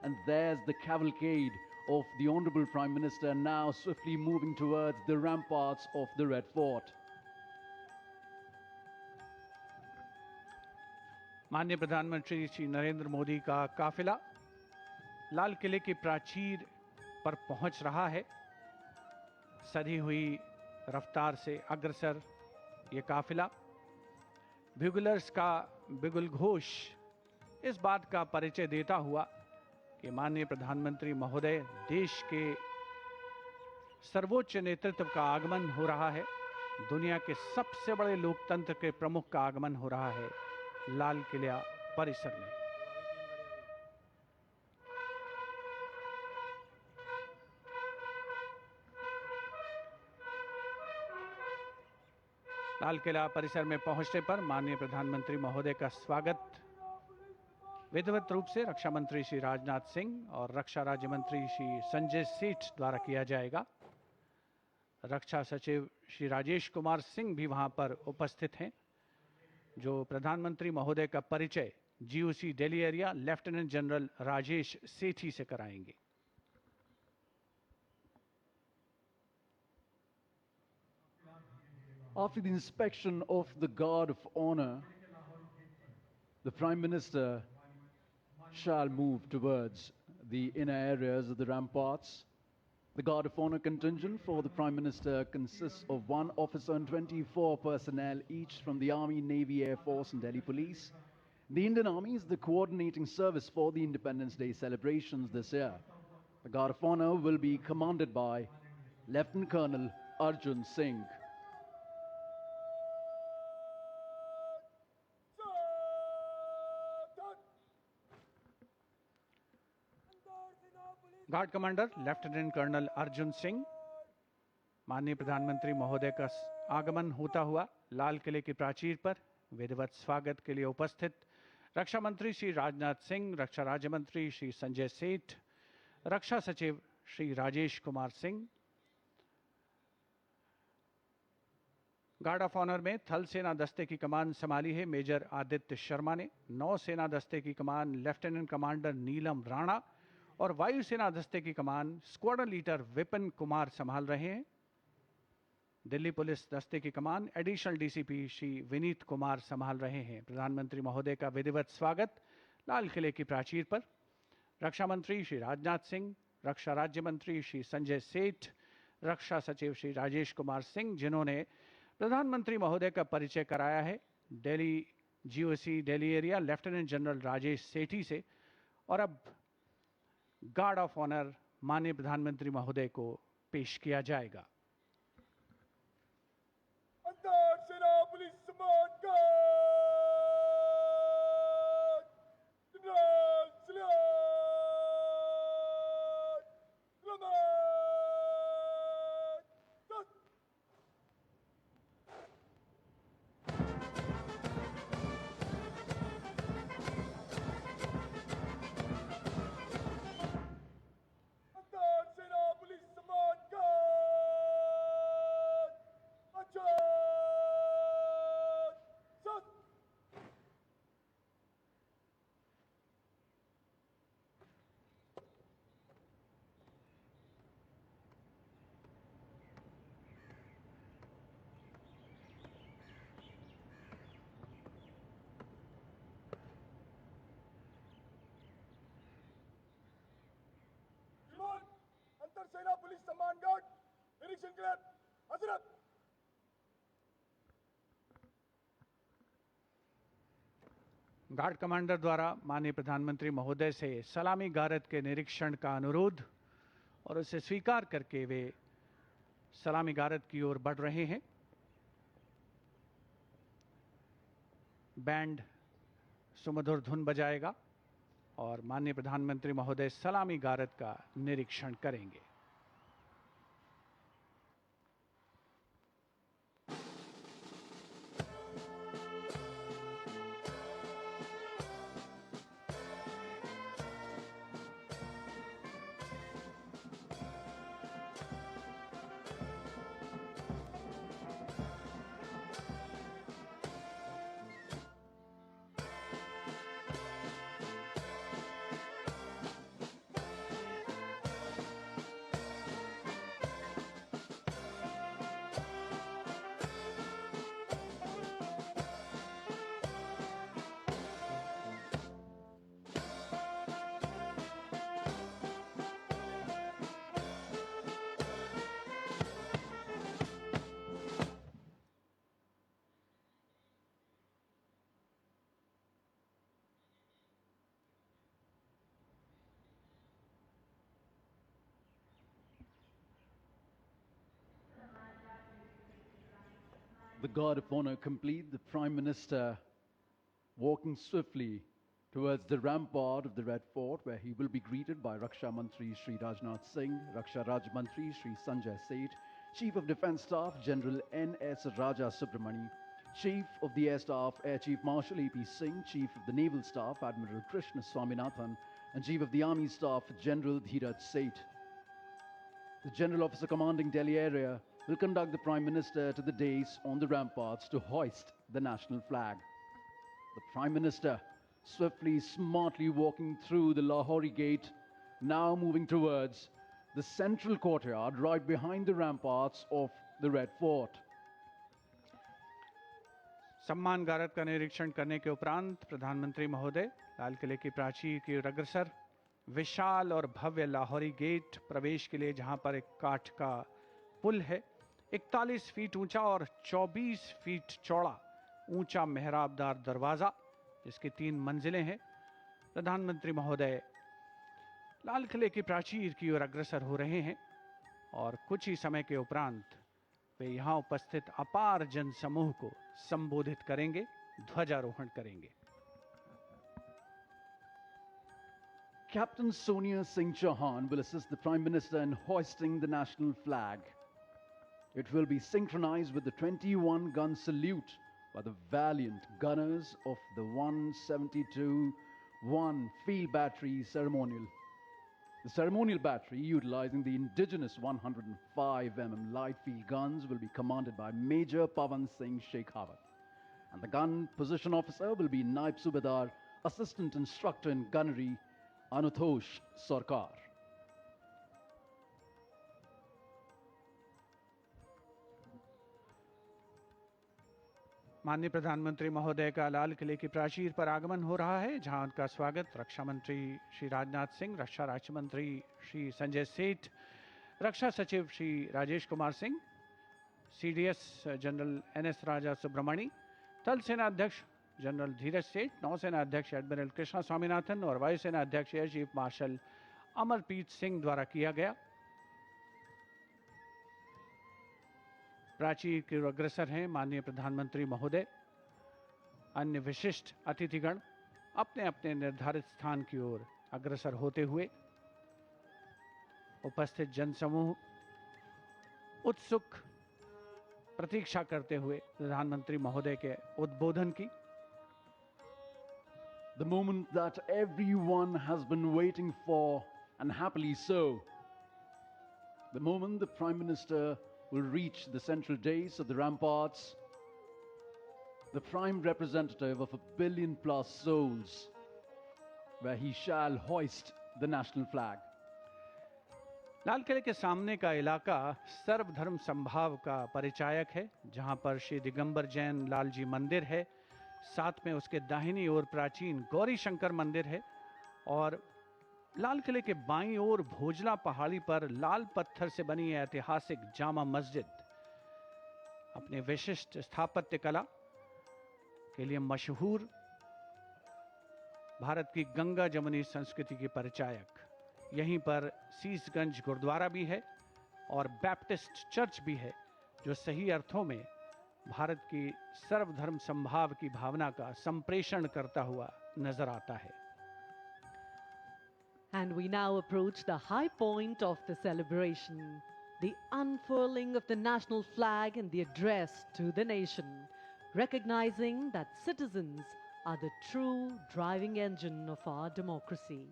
And there's the cavalcade of the Honorable Prime Minister now swiftly moving towards the ramparts of the Red Fort. माननीय प्रधानमंत्री श्री नरेंद्र मोदी का काफिला लाल किले की प्राचीर पर पहुंच रहा है। सधी हुई रफ्तार से अग्रसर ये काफिला, ब्यूगलर्स का बिगुल घोष इस बात का परिचय देता हुआ कि माननीय प्रधानमंत्री महोदय देश के सर्वोच्च नेतृत्व का आगमन हो रहा है। दुनिया के सबसे बड़े लोकतंत्र के प्रमुख का आगमन हो रहा है लाल किला परिसर में। लाल किला परिसर में पहुंचने पर माननीय प्रधानमंत्री महोदय का स्वागत विधिवत रूप से रक्षा मंत्री श्री राजनाथ सिंह और रक्षा राज्य मंत्री श्री संजय सेठ द्वारा किया जाएगा। रक्षा सचिव श्री राजेश कुमार सिंह भी वहां पर उपस्थित हैं, जो प्रधानमंत्री महोदय का परिचय GOC Delhi area lieutenant general Rajesh Sethi से कराएंगे। After the inspection of the Guard of Honor, the Prime Minister shall move towards the inner areas of the ramparts. The Guard of Honor contingent for the Prime Minister consists of 1 officer and 24 personnel, each from the Army, Navy, Air Force and Delhi Police. The Indian Army is the coordinating service for the Independence Day celebrations this year. The Guard of Honor will be commanded by Lieutenant Colonel Arjun Singh. Guard commander lieutenant colonel Arjun Singh, माननीय प्रधानमंत्री महोदय का आगमन होता हुआ लाल किले की प्राचीर पर विधिवत स्वागत के लिए उपस्थित रक्षा मंत्री श्री राजनाथ सिंह, रक्षा राज्य मंत्री श्री संजय सेठ, रक्षा सचिव Shri Rajesh Kumar Singh. Guard of honour में थल सेना दस्ते की कमान संभाली है मेजर आदित्य शर्मा ने, नौ सेना दस्ते की कमान लेफ्टिनेंट कमांडर नीलम राणा और वायुसेना दस्ते की कमान स्क्वाड्रन लीडर विपिन कुमार संभाल रहे हैं। दिल्ली पुलिस दस्ते की कमान एडिशनल डीसीपी श्री विनीत कुमार संभाल रहे हैं। प्रधानमंत्री महोदय का विधिवत स्वागत लाल किले की प्राचीर पर रक्षा मंत्री श्री राजनाथ सिंह, रक्षा राज्य मंत्री श्री संजय सेठ, रक्षा सचिव श्री राजेश कुमार सिंह, जिन्होंने प्रधानमंत्री महोदय का परिचय कराया है Delhi GOC Delhi area lieutenant general Rajesh Sethi से, और अब गार्ड ऑफ ऑनर माननीय प्रधानमंत्री महोदय को पेश किया जाएगा। सेना पुलिस सम्मान गार्ड निरीक्षण के लिए हजरत। गार्ड कमांडर द्वारा माननीय प्रधानमंत्री महोदय से सलामी गारद के निरीक्षण का अनुरोध और उसे स्वीकार करके वे सलामी गारद की ओर बढ़ रहे हैं। बैंड सुमधुर धुन बजाएगा और माननीय प्रधानमंत्री महोदय सलामी गारद का निरीक्षण करेंगे। the guard of honor complete, the Prime Minister walking swiftly towards the rampart of the Red Fort, where he will be greeted by Raksha Mantri Shri Rajnath Singh, Raksha Raj Mantri Shri Sanjay Seth, Chief of Defence Staff General N.S. Raja Subramani, Chief of the Air Staff Air Chief Marshal E.P. Singh, Chief of the Naval Staff Admiral Krishna Swaminathan, and Chief of the Army Staff General Dheeraj Seth. The General Officer commanding Delhi area will conduct the Prime Minister to the dais on the ramparts to hoist the national flag. The Prime Minister swiftly, smartly walking through the Lahori Gate, now moving towards the central courtyard right behind the ramparts of the Red Fort. सम्मान गारद का निरीक्षण करने के उपरांत प्रधानमंत्री महोदय लाल किले की प्राचीर की ओर अग्रसर विशाल और भव्य लाहौरी गेट प्रवेश के लिए, जहां पर एक काठ का पुल है, 41 फीट ऊंचा और 24 फीट चौड़ा ऊंचा मेहराबदार दरवाजा, जिसकी 3 मंजिलें हैं। प्रधानमंत्री महोदय लाल किले की प्राचीर की ओर अग्रसर हो रहे हैं और कुछ ही समय के उपरांत वे यहां उपस्थित अपार जन समूह को संबोधित करेंगे, ध्वजारोहण करेंगे। Captain Sonia Singh Chauhan will assist the Prime Minister in hoisting the national flag. It will be synchronized with the 21-gun salute by the valiant gunners of the 172-1 Field Battery Ceremonial. The ceremonial battery, utilizing the indigenous 105 mm light field guns, will be commanded by Major Pavan Singh Shekhawat. And the gun position officer will be Naib Subedar, Assistant Instructor in Gunnery, Anutosh Sarkar. माननीय प्रधानमंत्री महोदय का लाल किले की प्राचीर पर आगमन हो रहा है, जहां उनका स्वागत रक्षा मंत्री श्री राजनाथ सिंह, रक्षा राज्य मंत्री श्री संजय सेठ, रक्षा सचिव Shri Rajesh Kumar Singh, CDS general N S Raja Subramani, थल सेना अध्यक्ष जनरल धीरज सेठ, नौसेना अध्यक्ष एडमिरल कृष्णा स्वामीनाथन और वायुसेना अध्यक्ष air chief marshal Amarpreet Singh द्वारा किया गया। प्राचीर की ओर अग्रसर हैं माननीय प्रधानमंत्री महोदय। अन्य विशिष्ट अतिथिगण अपने अपने निर्धारित स्थान की ओर अग्रसर होते हुए, उपस्थित जनसमूह उत्सुक प्रतीक्षा करते हुए प्रधानमंत्री महोदय के उद्बोधन की। The moment that everyone has been waiting for, and happily so. The moment the Prime Minister will reach the central dais of the ramparts, the prime representative of 1 billion plus souls, where he shall hoist the national flag. लाल किले के सामने का इलाका सर्वधर्म संभाव का परिचायक है, जहां पर श्री दिगंबर जैन लाल जी मंदिर है, साथ में उसके दाहिनी ओर प्राचीन गौरी शंकर मंदिर है और लाल किले के बाईं ओर भोजला पहाड़ी पर लाल पत्थर से बनी ऐतिहासिक जामा मस्जिद अपने विशिष्ट स्थापत्य कला के लिए मशहूर भारत की गंगा जमुनी संस्कृति की परिचायक। यहीं पर सीसगंज गुरुद्वारा भी है और बैप्टिस्ट चर्च भी है, जो सही अर्थों में भारत की सर्वधर्म संभाव की भावना का संप्रेषण करता हुआ नजर आता है। And we now approach the high point of the celebration, the unfurling of the national flag and the address to the nation, recognizing that citizens are the true driving engine of our democracy.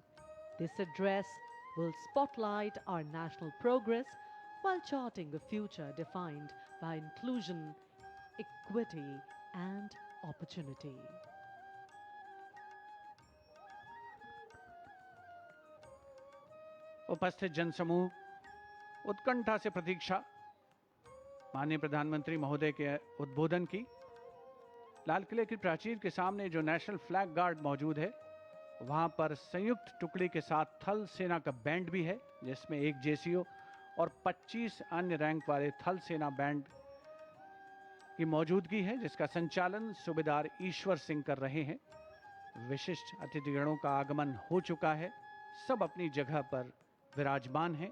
This address will spotlight our national progress while charting a future defined by inclusion, equity, and opportunity. उपस्थित जनसमूह उत्कंठा से प्रतीक्षा माननीय प्रधानमंत्री महोदय के उद्बोधन की। लाल किले की प्राचीर के सामने जो नेशनल फ्लैग गार्ड मौजूद है, वहां पर संयुक्त टुकड़ी के साथ थल सेना का बैंड भी है, जिसमें एक जेसीओ और 25 अन्य रैंक वाले थल सेना बैंड की मौजूदगी है, जिसका संचालन सूबेदार ईश्वर सिंह कर रहे हैं। विशिष्ट अतिथिगणों का आगमन हो चुका है, सब अपनी जगह पर विराजमान हैं।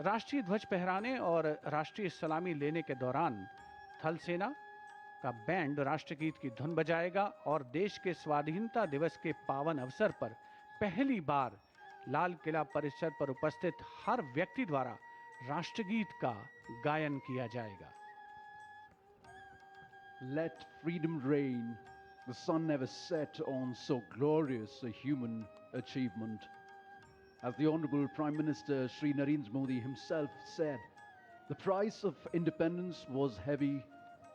राष्ट्रीय ध्वज फहराने और राष्ट्रीय सलामी लेने के दौरान थल सेना का बैंड राष्ट्रगीत की धुन बजाएगा और देश के स्वाधीनता दिवस के पावन अवसर पर पहली बार लाल किला परिसर पर उपस्थित हर व्यक्ति द्वारा राष्ट्रगीत का गायन किया जाएगा। Let freedom reign. The sun never set on so glorious a human achievement. As the Honorable Prime Minister Shri Narendra Modi himself said, the price of independence was heavy,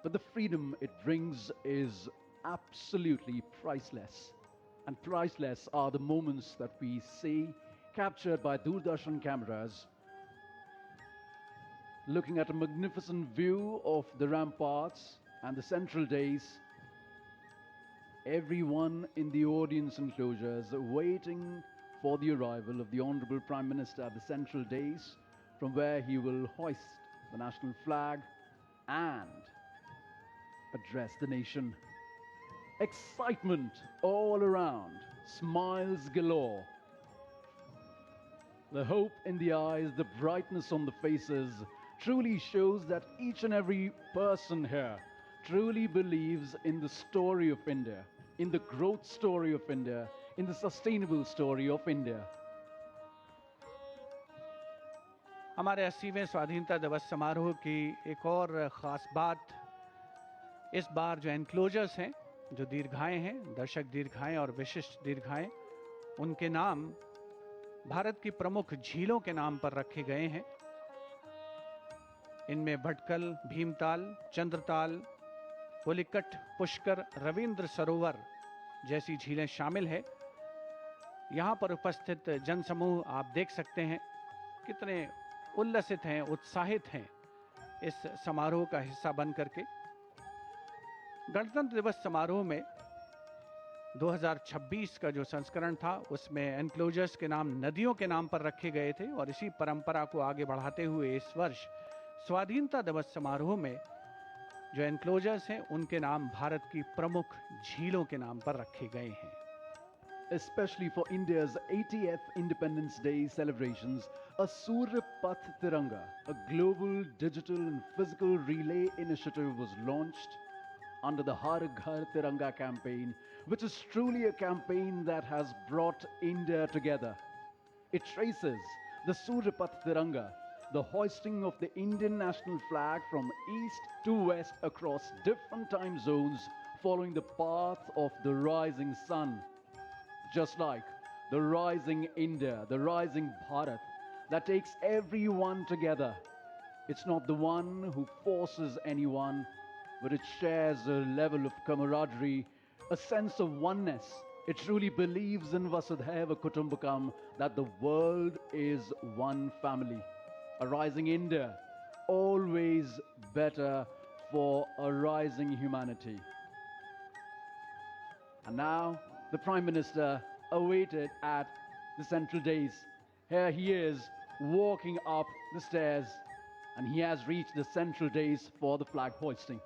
but the freedom it brings is absolutely priceless. And priceless are the moments that we see captured by Doordarshan cameras, looking at a magnificent view of the ramparts and the central days. Everyone in the audience enclosures waiting for the arrival of the Honorable Prime Minister at the central days, from where he will hoist the national flag and address the nation. Excitement all around, smiles galore. The hope in the eyes, the brightness on the faces truly shows that each and every person here truly believes in the story of India, in the growth story of India, in the sustainable story of India. हमारे 80वें स्वाधीनता दिवस समारोह की एक और ख़ास बात, इस बार जो एनक्लोजर्स हैं, जो दीर्घाएं हैं, दर्शक दीर्घाएं और विशिष्ट दीर्घाएं, उनके नाम भारत की प्रमुख झीलों के नाम पर रखे गए हैं। इनमें भटकल, भीमताल, चंद्रताल, पुलिकट, पुष्कर, रविंद्र सरोवर जैसी झीलें शामिल है। यहाँ पर उपस्थित जनसमूह आप देख सकते हैं कितने उल्लसित हैं, उत्साहित हैं इस समारोह का हिस्सा बन करके। गणतंत्र दिवस समारोह में 2026 का जो संस्करण था, उसमें एनक्लोजर्स के नाम नदियों के नाम पर रखे गए थे और इसी परंपरा को आगे बढ़ाते हुए इस वर्ष स्वाधीनता दिवस समारोह में जो एनक्लोजर्स हैं, उनके नाम भारत की प्रमुख झीलों के नाम पर रखे गए हैं। Especially for India's 80th Independence Day celebrations, a Surya Path Tiranga, a global digital and physical relay initiative was launched under the Har Ghar Tiranga campaign, which is truly a campaign that has brought India together. It traces the Surya Path Tiranga, the hoisting of the Indian national flag from east to west across different time zones, following the path of the rising sun. Just like the rising India, the rising Bharat, that takes everyone together. It's not the one who forces anyone, but it shares a level of camaraderie, a sense of oneness. It truly believes in Vasudhaiva Kutumbakam, that the world is one family. A rising India, always better for a rising humanity. And now, the Prime Minister awaited at the central dais. Here he is walking up the stairs, and he has reached the central dais for the flag hoisting.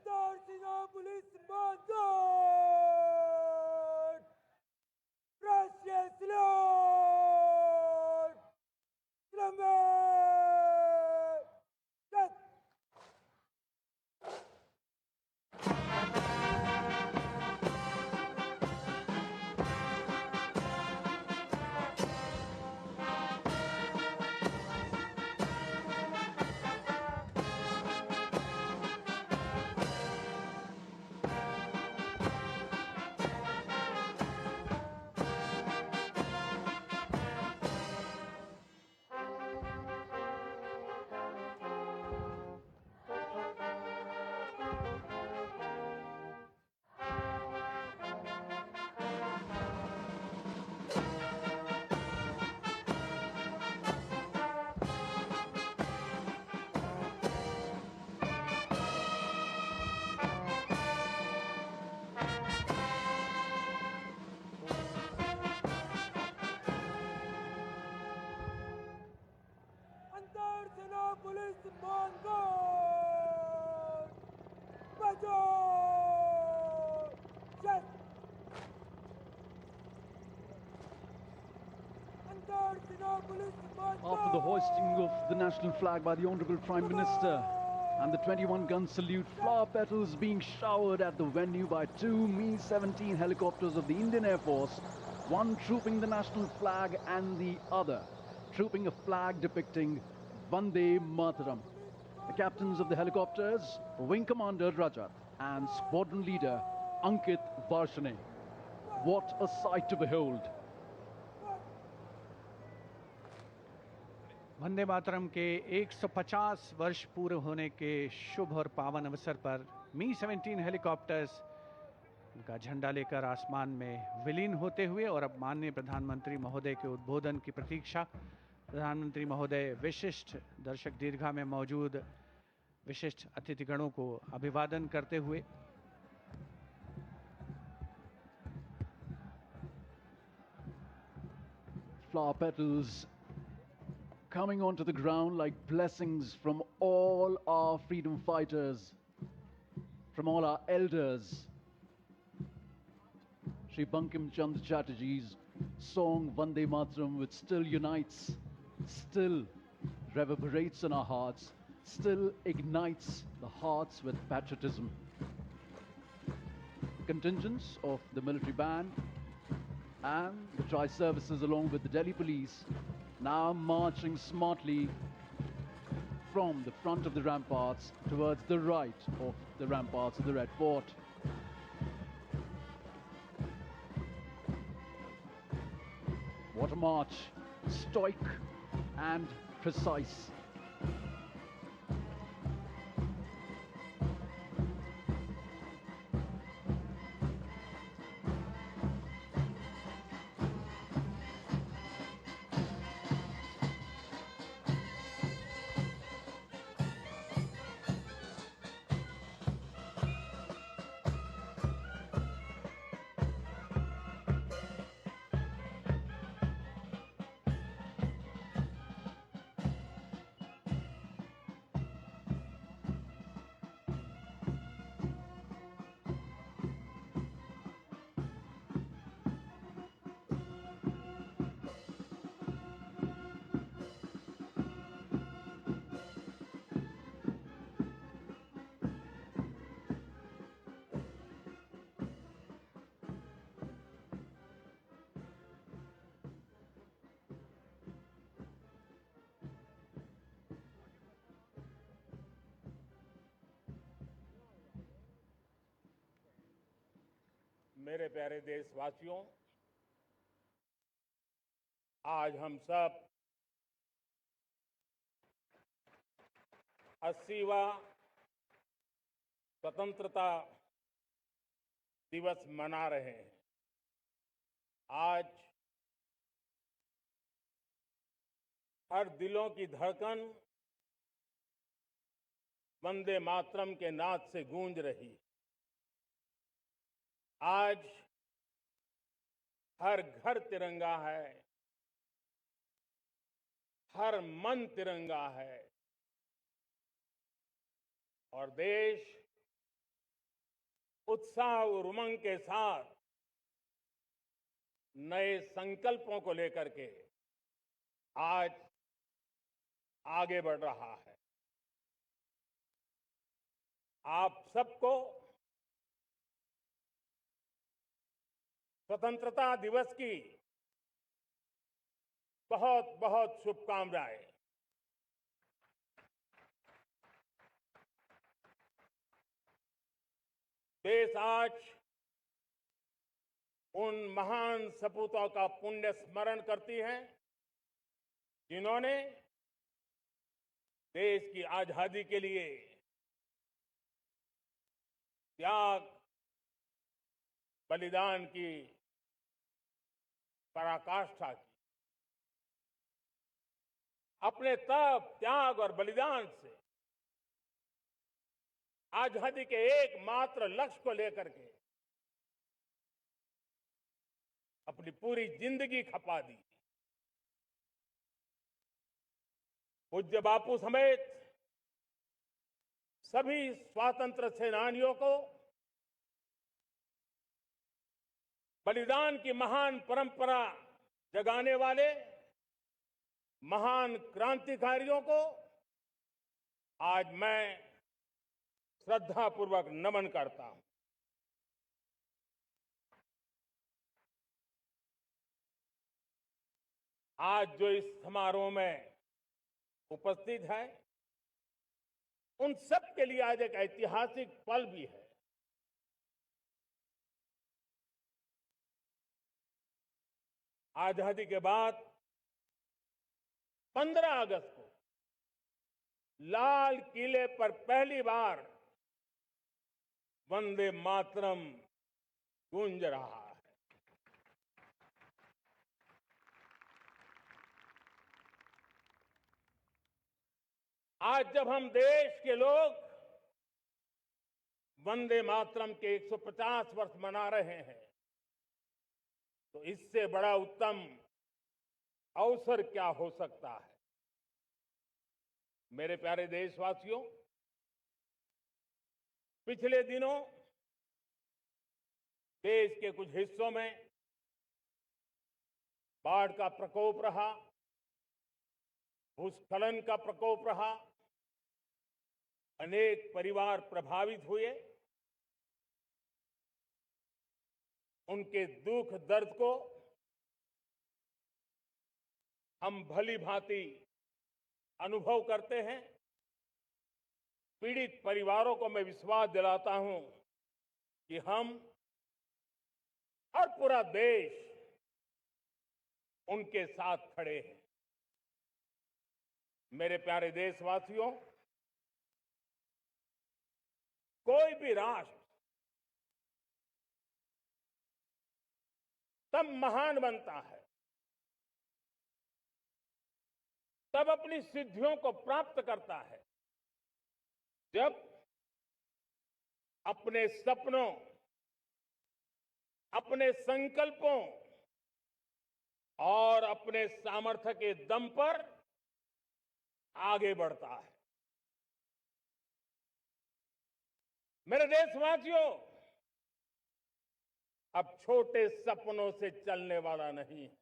Antarctica Police Command. Russia salute. Slumber. Death. Antarctica Police Command. Bajo. Death. Antarctica Police Command. After the hoisting of the national flag by the Honorable Prime Minister and the 21-gun salute, flower petals being showered at the venue by two Mi-17 helicopters of the Indian Air Force, one trooping the national flag and the other trooping a flag depicting Vande Mataram. The captains of the helicopters, Wing Commander Rajat and Squadron Leader Ankit Varshane. What a sight to behold! Vande Mataram के 150 वर्ष पूरे होने के शुभ और पावन अवसर पर Mi-17 helicopters उनका झंडा लेकर आसमान में विलीन होते हुए और अब माननीय प्रधानमंत्री महोदय के उद्बोधन की प्रतीक्षा। प्रधानमंत्री महोदय विशिष्ट दर्शक दीर्घा में मौजूद विशिष्ट अतिथिगणों को अभिवादन करते हुए flower petals coming onto the ground like blessings from all our freedom fighters, from all our elders. Shri Bankim Chandra Chatterjee's song Vande Mataram, which still unites, still reverberates in our hearts, still ignites the hearts with patriotism. Contingents of the military band and the tri-services along with the Delhi police now marching smartly from the front of the ramparts towards the right of the ramparts of the Red Fort. What a march, stoic and precise. मेरे प्यारे देशवासियों, आज हम सब 80वां स्वतंत्रता दिवस मना रहे हैं। आज हर दिलों की धड़कन वंदे मातरम के नाद से गूंज रही। आज हर घर तिरंगा है, हर मन तिरंगा है और देश उत्साह और उमंग के साथ नए संकल्पों को लेकर के आज आगे बढ़ रहा है। आप सबको स्वतंत्रता दिवस की बहुत बहुत शुभकामनाएं। देश आज उन महान सपूतों का पुण्य स्मरण करती है जिन्होंने देश की आजादी के लिए त्याग बलिदान की पराकाष्ठा की। अपने तप त्याग और बलिदान से आजादी के एकमात्र लक्ष्य को लेकर के अपनी पूरी जिंदगी खपा दी। पूज्य बापू समेत सभी स्वातंत्र सेनानियों को बलिदान की महान परंपरा जगाने वाले महान क्रांतिकारियों को आज मैं श्रद्धापूर्वक नमन करता हूं। आज जो इस समारोह में उपस्थित है उन सब के लिए आज एक ऐतिहासिक पल भी है। आजादी के बाद 15 अगस्त को लाल किले पर पहली बार वंदे मातरम गूंज रहा है। आज जब हम देश के लोग वंदे मातरम के 150 वर्ष मना रहे हैं तो इससे बड़ा उत्तम अवसर क्या हो सकता है। मेरे प्यारे देशवासियों, पिछले दिनों देश के कुछ हिस्सों में बाढ़ का प्रकोप रहा, भूस्खलन का प्रकोप रहा, अनेक परिवार प्रभावित हुए। उनके दुख दर्द को हम भली भांति अनुभव करते हैं। पीड़ित परिवारों को मैं विश्वास दिलाता हूं कि हम और पूरा देश उनके साथ खड़े हैं। मेरे प्यारे देशवासियों, कोई भी राष्ट्र तब महान बनता है, तब अपनी सिद्धियों को प्राप्त करता है जब अपने सपनों, अपने संकल्पों और अपने सामर्थ्य के दम पर आगे बढ़ता है। मेरे देशवासियों, अब छोटे सपनों से चलने वाला नहीं है।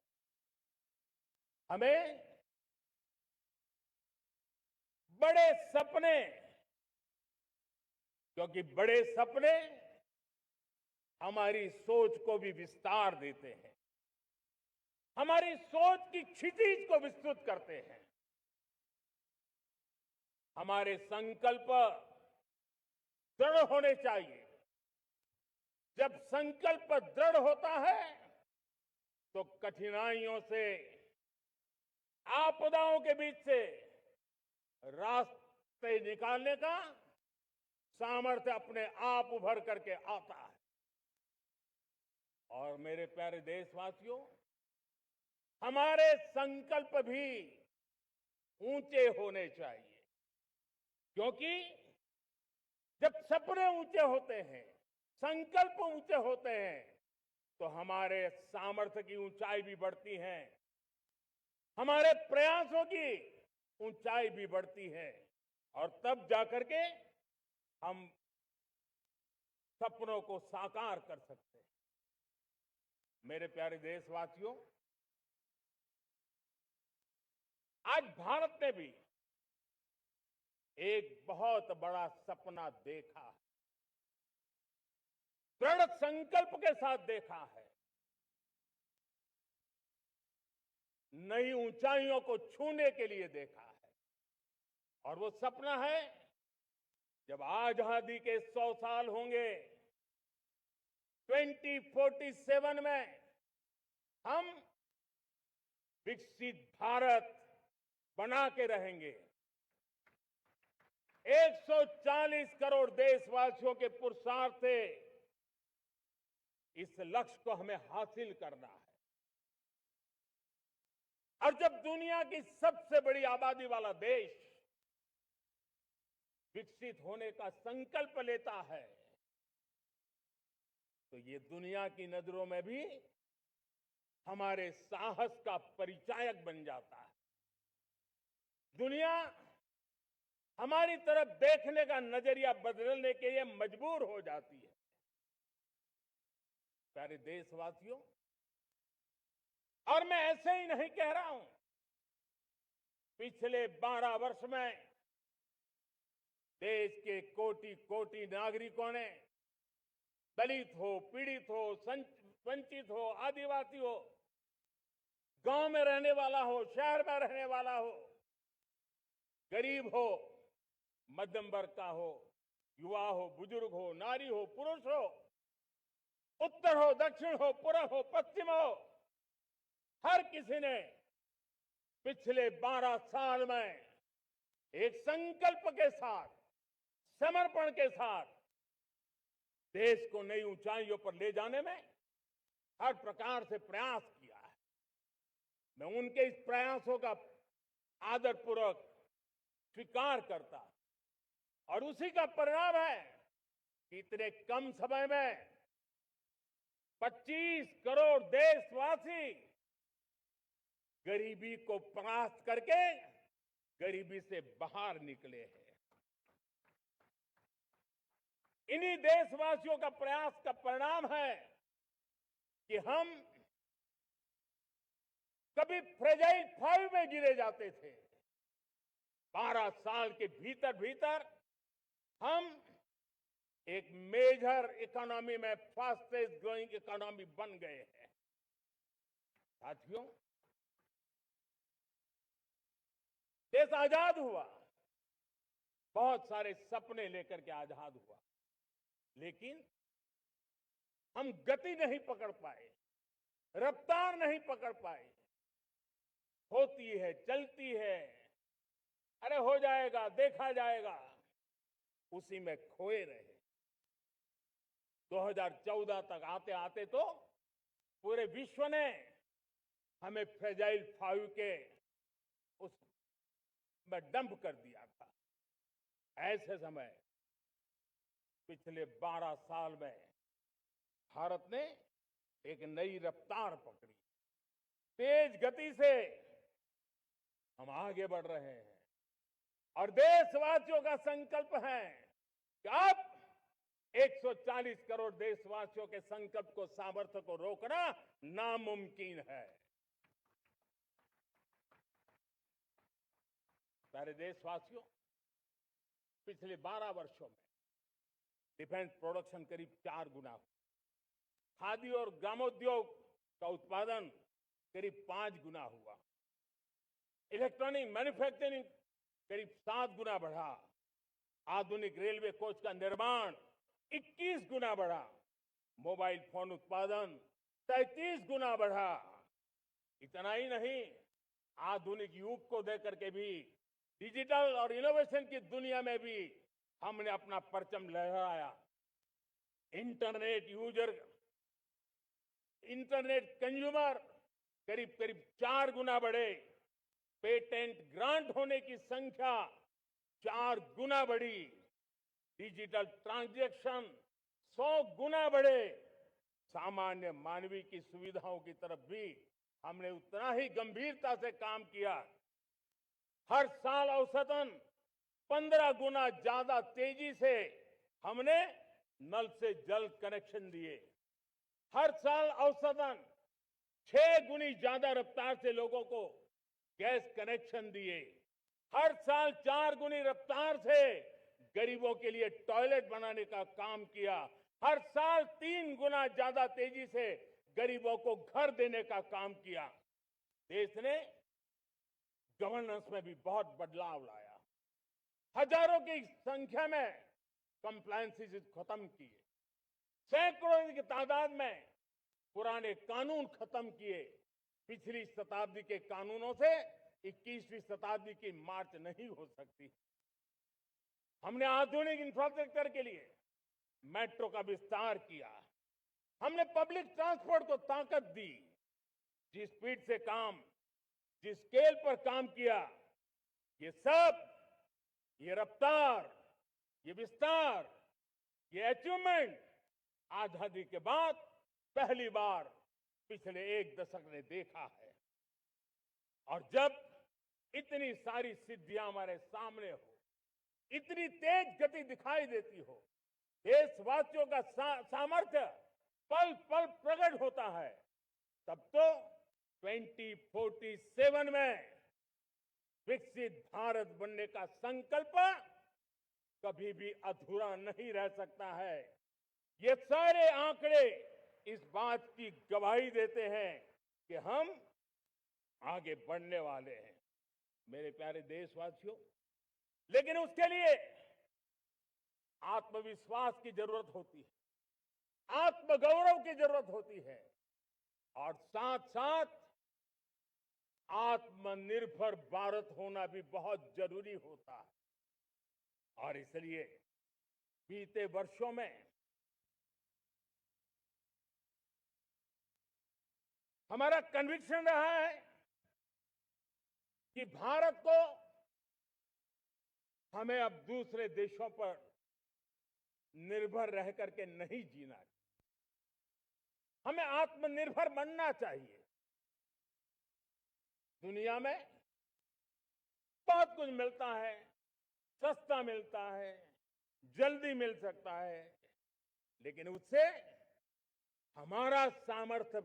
हमें बड़े सपने, क्योंकि बड़े सपने हमारी सोच को भी विस्तार देते हैं, हमारी सोच की क्षितिज को विस्तृत करते हैं। हमारे संकल्प दृढ़ होने चाहिए। जब संकल्प दृढ़ होता है तो कठिनाइयों से, आपदाओं के बीच से रास्ते निकालने का सामर्थ्य अपने आप उभर करके आता है। और मेरे प्यारे देशवासियों, हमारे संकल्प भी ऊंचे होने चाहिए, क्योंकि जब सपने ऊंचे होते हैं, संकल्प ऊंचे होते हैं, तो हमारे सामर्थ्य की ऊंचाई भी बढ़ती है, हमारे प्रयासों की ऊंचाई भी बढ़ती है, और तब जाकर के हम सपनों को साकार कर सकते हैं। मेरे प्यारे देशवासियों, आज भारत ने भी एक बहुत बड़ा सपना देखा है, दृढ़ संकल्प के साथ देखा है। नई ऊंचाइयों को छूने के लिए देखा है। और वो सपना है, जब आजादी के 100 साल होंगे, 2047 में हम विकसित भारत बना के रहेंगे। 140 करोड़ देशवासियों के पुरुषार्थ से इस लक्ष्य को हमें हासिल करना है। और जब दुनिया की सबसे बड़ी आबादी वाला देश विकसित होने का संकल्प लेता है, तो ये दुनिया की नजरों में भी हमारे साहस का परिचायक बन जाता है। दुनिया हमारी तरफ देखने का नजरिया बदलने के लिए मजबूर हो जाती है। प्यारे देशवासियों, और मैं ऐसे ही नहीं कह रहा हूं। पिछले 12 वर्ष में देश के कोटि कोटि नागरिकों ने, दलित हो, पीड़ित हो, वंचित हो, आदिवासी हो, गांव में रहने वाला हो, शहर में रहने वाला हो, गरीब हो, मध्यम वर्ग का हो, युवा हो, बुजुर्ग हो, नारी हो, पुरुष हो, उत्तर हो, दक्षिण हो, पूर्व हो, पश्चिम हो, हर किसी ने पिछले 12 साल में एक संकल्प के साथ, समर्पण के साथ देश को नई ऊंचाइयों पर ले जाने में हर प्रकार से प्रयास किया है। मैं उनके इस प्रयासों का आदरपूर्वक स्वीकार करता, और उसी का परिणाम है कि इतने कम समय में 25 करोड़ देशवासी गरीबी को परास्त करके गरीबी से बाहर निकले हैं। इन्हीं देशवासियों का प्रयास का परिणाम है कि हम कभी फ्रेजाइल 5 में गिरे जाते थे। 12 साल के भीतर भीतर हम एक मेजर इकोनॉमी में फास्टेस्ट ग्रोइंग इकोनॉमी बन गए हैं। साथियों, देश आजाद हुआ, बहुत सारे सपने लेकर के आजाद हुआ, लेकिन हम गति नहीं पकड़ पाए, रफ्तार नहीं पकड़ पाए। होती है, चलती है, अरे हो जाएगा, देखा जाएगा, उसी में खोए रहे। 2014 तक आते आते तो पूरे विश्व ने हमें फ्रेजाइल 5 के उस में डंप कर दिया था। ऐसे समय पिछले 12 साल में भारत ने एक नई रफ्तार पकड़ी। तेज गति से हम आगे बढ़ रहे हैं, और देशवासियों का संकल्प है कि अब 140 करोड़ देशवासियों के संकल्प को, सामर्थ्य को रोकना नामुमकिन है। प्यारे देशवासियों, पिछले 12 वर्षों में डिफेंस प्रोडक्शन करीब 4 गुना हुआ। खादी और ग्रामोद्योग का उत्पादन करीब 5 गुना हुआ। इलेक्ट्रॉनिक मैन्युफैक्चरिंग करीब 7 गुना बढ़ा। आधुनिक रेलवे कोच का निर्माण 21 गुना बढ़ा। मोबाइल फोन उत्पादन 33 गुना बढ़ा। इतना ही नहीं, आधुनिक युग को देकर के भी डिजिटल और इनोवेशन की दुनिया में भी हमने अपना परचम लहराया। इंटरनेट यूजर, इंटरनेट कंज्यूमर करीब करीब 4 गुना बढ़े। पेटेंट ग्रांट होने की संख्या 4 गुना बढ़ी। डिजिटल ट्रांजैक्शन 100 गुना बढ़े। सामान्य मानवीय की सुविधाओं की तरफ भी हमने उतना ही गंभीरता से काम किया। हर साल औसतन 15 गुना ज्यादा तेजी से हमने नल से जल कनेक्शन दिए। हर साल औसतन 6 गुनी ज्यादा रफ्तार से लोगों को गैस कनेक्शन दिए। हर साल 4 गुनी रफ्तार से गरीबों के लिए टॉयलेट बनाने का काम किया। हर साल 3 गुना ज्यादा तेजी से गरीबों को घर देने का काम किया। देश ने गवर्नेंस में भी बहुत बदलाव लाया। हजारों की संख्या में कंप्लायंसेस खत्म किए। सैकड़ों की तादाद में पुराने कानून खत्म किए। पिछली शताब्दी के कानूनों से 21वीं शताब्दी की मार्च नहीं हो सकती। हमने आधुनिक इंफ्रास्ट्रक्चर के लिए मेट्रो का विस्तार किया। हमने पब्लिक ट्रांसपोर्ट को ताकत दी। जिस स्पीड से काम, जिस स्केल पर काम किया, ये सब, ये रफ्तार, ये विस्तार, ये अचीवमेंट आजादी के बाद पहली बार पिछले 1 दशक ने देखा है। और जब इतनी सारी सिद्धियां हमारे सामने हो, इतनी तेज गति दिखाई देती हो, देशवासियों का सामर्थ्य पल पल प्रकट होता है, तब तो 2047 में विकसित भारत बनने का संकल्प कभी भी अधूरा नहीं रह सकता है। ये सारे आंकड़े इस बात की गवाही देते हैं कि हम आगे बढ़ने वाले हैं। मेरे प्यारे देशवासियों, लेकिन उसके लिए आत्मविश्वास की जरूरत होती है, आत्मगौरव की जरूरत होती है, और साथ साथ आत्मनिर्भर भारत होना भी बहुत जरूरी होता है। और इसलिए बीते वर्षों में हमारा कन्विक्शन रहा है कि भारत को हमें अब दूसरे देशों पर निर्भर रह करके नहीं जीना चाहिए। हमें आत्मनिर्भर बनना चाहिए। दुनिया में बहुत कुछ मिलता है, सस्ता मिलता है, जल्दी मिल सकता है, लेकिन उससे हमारा सामर्थ्य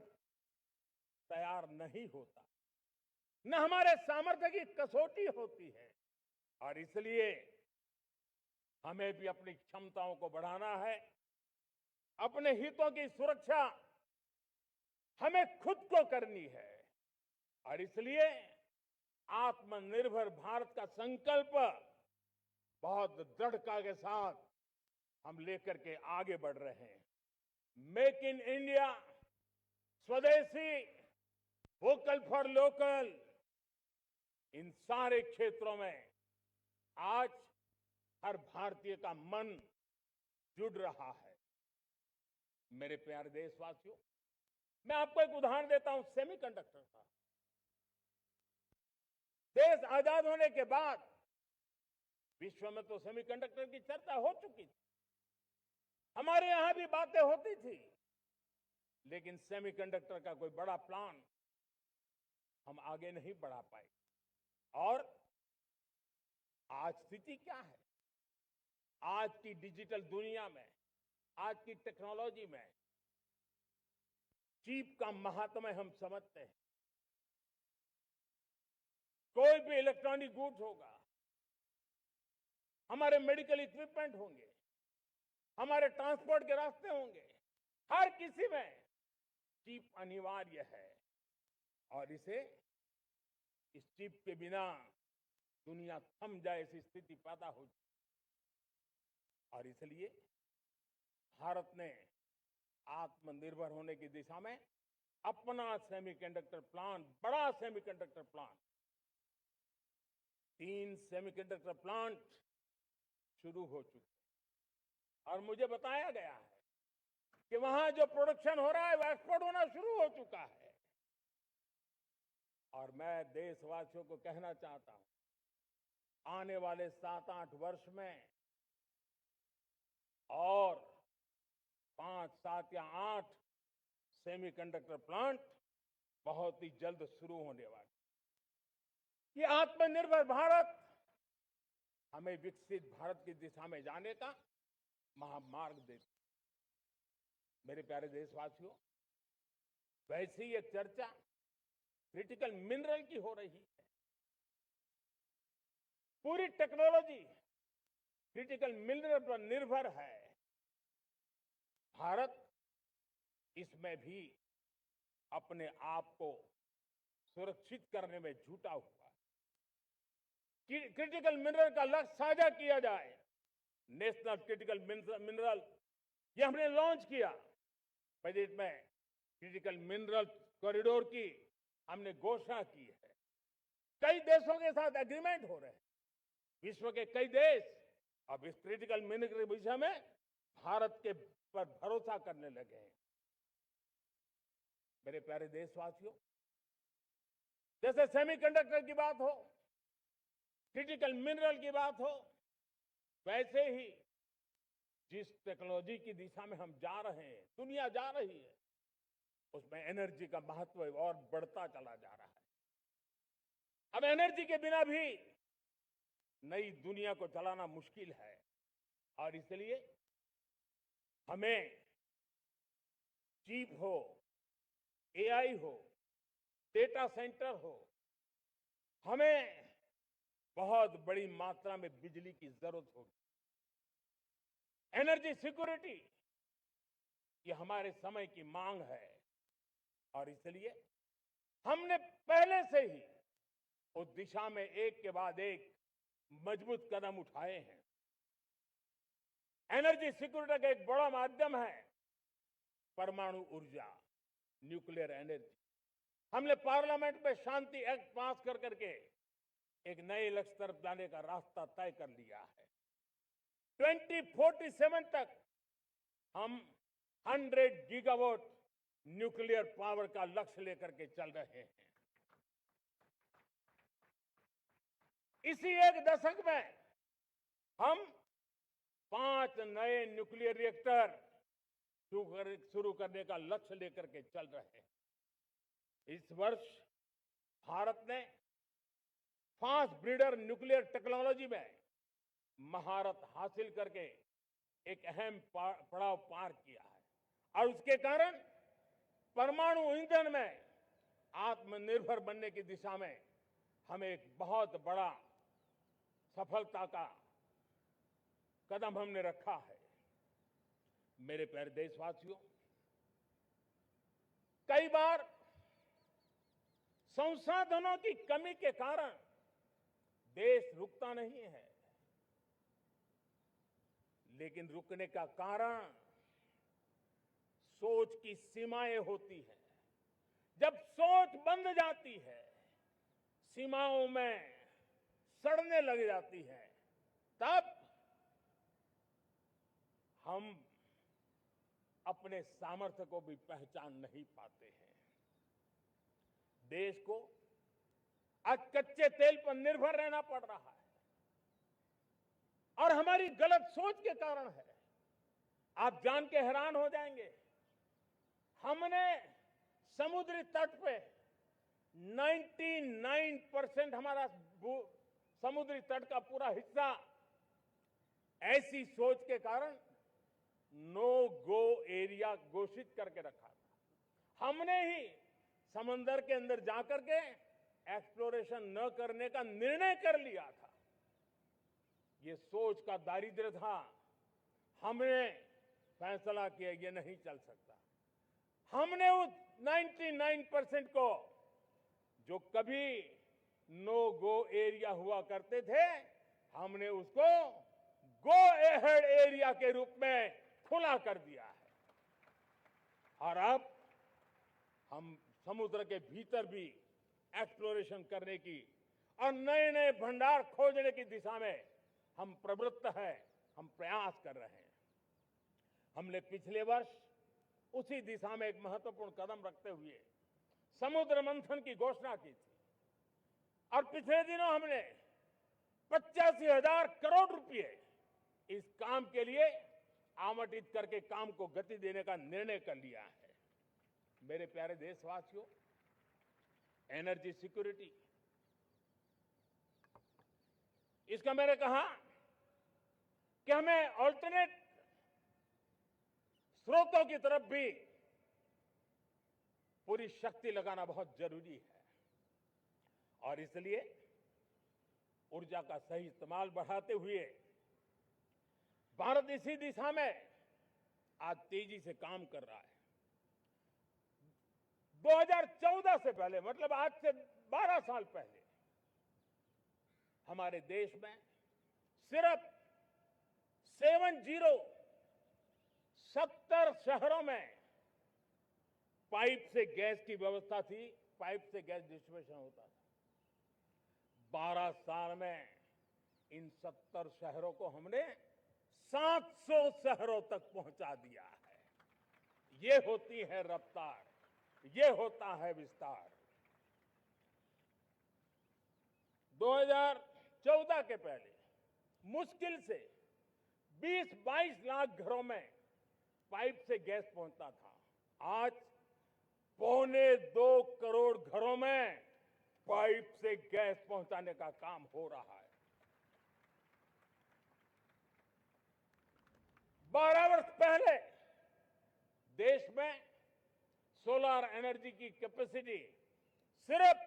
तैयार नहीं होता, न हमारे सामर्थ्य की कसौटी होती है। और इसलिए हमें भी अपनी क्षमताओं को बढ़ाना है। अपने हितों की सुरक्षा हमें खुद को करनी है। और इसलिए आत्मनिर्भर भारत का संकल्प बहुत दृढ़ता के साथ हम लेकर के आगे बढ़ रहे हैं। मेक इन इंडिया, स्वदेशी, वोकल फॉर लोकल, इन सारे क्षेत्रों में आज हर भारतीय का मन जुड़ रहा है। मेरे प्यारे देशवासियों, मैं आपको एक उदाहरण देता हूं सेमीकंडक्टर का। देश आजाद होने के बाद विश्व में तो सेमीकंडक्टर की चर्चा हो चुकी थी, हमारे यहां भी बातें होती थी, लेकिन सेमीकंडक्टर का कोई बड़ा प्लान हम आगे नहीं बढ़ा पाए। और आज स्थिति क्या है? आज की डिजिटल दुनिया में, आज की टेक्नोलॉजी में चिप का महात्म्य हम समझते हैं। कोई भी इलेक्ट्रॉनिक गुड्स होगा, हमारे मेडिकल इक्विपमेंट होंगे, हमारे ट्रांसपोर्ट के रास्ते होंगे, हर किसी में चिप अनिवार्य है। और इस चिप के बिना दुनिया थम जाए ऐसी स्थिति पैदा हो जाए। और इसलिए भारत ने आत्मनिर्भर होने की दिशा में अपना सेमीकंडक्टर प्लांट, बड़ा सेमीकंडक्टर प्लांट, 3 सेमीकंडक्टर प्लांट शुरू हो चुके हैं। और मुझे बताया गया है कि वहां जो प्रोडक्शन हो रहा है वो एक्सपोर्ट होना शुरू हो चुका है। और मैं देशवासियों को कहना चाहता हूं, आने वाले 7-8 वर्ष में और 5, 7 या 8 सेमीकंडक्टर प्लांट बहुत ही जल्द शुरू होने वाले। ये आत्मनिर्भर भारत हमें विकसित भारत की दिशा में जाने का महामार्ग देती है। मेरे प्यारे देशवासियों, वैसे ही एक चर्चा क्रिटिकल मिनरल की हो रही है। पूरी टेक्नोलॉजी क्रिटिकल मिनरल पर निर्भर है। भारत इसमें भी अपने आप को सुरक्षित करने में जुटा हुआ है। क्रिटिकल मिनरल का लक्ष्य साझा किया जाए। नेशनल क्रिटिकल मिनरल ये हमने लॉन्च किया। बजट में क्रिटिकल मिनरल कॉरिडोर की हमने घोषणा की है। कई देशों के साथ एग्रीमेंट हो रहे हैं। विश्व के कई देश अब इस क्रिटिकल मिनरल के विषय में भारत के पर भरोसा करने लगे हैं। मेरे प्यारे देशवासियों, जैसे सेमीकंडक्टर की बात हो, क्रिटिकल मिनरल की बात हो, वैसे ही जिस टेक्नोलॉजी की दिशा में हम जा रहे हैं, दुनिया जा रही है, उसमें एनर्जी का महत्व और बढ़ता चला जा रहा है। अब एनर्जी के बिना भी नई दुनिया को चलाना मुश्किल है और इसलिए हमें चिप हो, एआई हो, डेटा सेंटर हो, हमें बहुत बड़ी मात्रा में बिजली की जरूरत होगी। एनर्जी सिक्योरिटी ये हमारे समय की मांग है और इसलिए हमने पहले से ही उस दिशा में एक के बाद एक मजबूत कदम उठाए हैं। एनर्जी सिक्योरिटी का एक बड़ा माध्यम है परमाणु ऊर्जा, न्यूक्लियर एनर्जी। हमने पार्लियामेंट में शांति एक्ट पास कर करके एक नए लक्ष्य तरफ जाने का रास्ता तय कर लिया है। 2047 तक हम 100 गीगावाट न्यूक्लियर पावर का लक्ष्य लेकर के चल रहे हैं। इसी एक दशक में हम 5 नए न्यूक्लियर रिएक्टर शुरू करने का लक्ष्य लेकर के चल रहे हैं। इस वर्ष भारत ने फास्ट ब्रीडर न्यूक्लियर टेक्नोलॉजी में महारत हासिल करके एक अहम पड़ाव पार किया है और उसके कारण परमाणु ईंधन में आत्मनिर्भर बनने की दिशा में हमें एक बहुत बड़ा सफलता का कदम हमने रखा है। मेरे प्यारे देशवासियों, कई बार संसाधनों की कमी के कारण देश रुकता नहीं है, लेकिन रुकने का कारण सोच की सीमाएं होती हैं। जब सोच बंद जाती है, सीमाओं में सड़ने लग जाती है, तब हम अपने सामर्थ्य को भी पहचान नहीं पाते हैं। देश को आज कच्चे तेल पर निर्भर रहना पड़ रहा है और हमारी गलत सोच के कारण है। आप जान के हैरान हो जाएंगे, हमने समुद्री तट पे 99% हमारा समुद्री तट का पूरा हिस्सा ऐसी सोच के कारण नो गो एरिया घोषित करके रखा था। हमने ही समंदर के अंदर जाकर के एक्सप्लोरेशन न करने का निर्णय कर लिया था। ये सोच का दारिद्र्य था। हमने फैसला किया ये नहीं चल सकता। हमने उस 99% को जो कभी नो गो एरिया हुआ करते थे, हमने उसको गो एहेड एरिया के रूप में खुला कर दिया है और अब हम समुद्र के भीतर भी एक्सप्लोरेशन करने की और नए नए भंडार खोजने की दिशा में हम प्रवृत्त हैं, हम प्रयास कर रहे हैं। हमने पिछले वर्ष उसी दिशा में एक महत्वपूर्ण कदम रखते हुए समुद्र मंथन की घोषणा की थी और पिछले दिनों हमने 85,000 करोड़ रुपए इस काम के लिए आवंटित करके काम को गति देने का निर्णय कर लिया है। मेरे प्यारे देशवासियों, एनर्जी सिक्योरिटी, इसका मैंने कहा कि हमें ऑल्टरनेट स्रोतों की तरफ भी पूरी शक्ति लगाना बहुत जरूरी है और इसलिए ऊर्जा का सही इस्तेमाल बढ़ाते हुए भारत इसी दिशा में आज तेजी से काम कर रहा है। 2014 से पहले, मतलब आज से 12 साल पहले, हमारे देश में सिर्फ 70 शहरों में पाइप से गैस की व्यवस्था थी, पाइप से गैस डिस्ट्रीब्यूशन होता था। 12 साल में इन 70 शहरों को हमने 700 शहरों तक पहुंचा दिया है। ये होती है रफ्तार, ये होता है विस्तार। 2014 के पहले मुश्किल से 20-22 लाख घरों में पाइप से गैस पहुंचता था। आज 1.25 करोड़ घरों में पाइप से गैस पहुंचाने का काम हो रहा है। 12 वर्ष पहले देश में सोलर एनर्जी की कैपेसिटी सिर्फ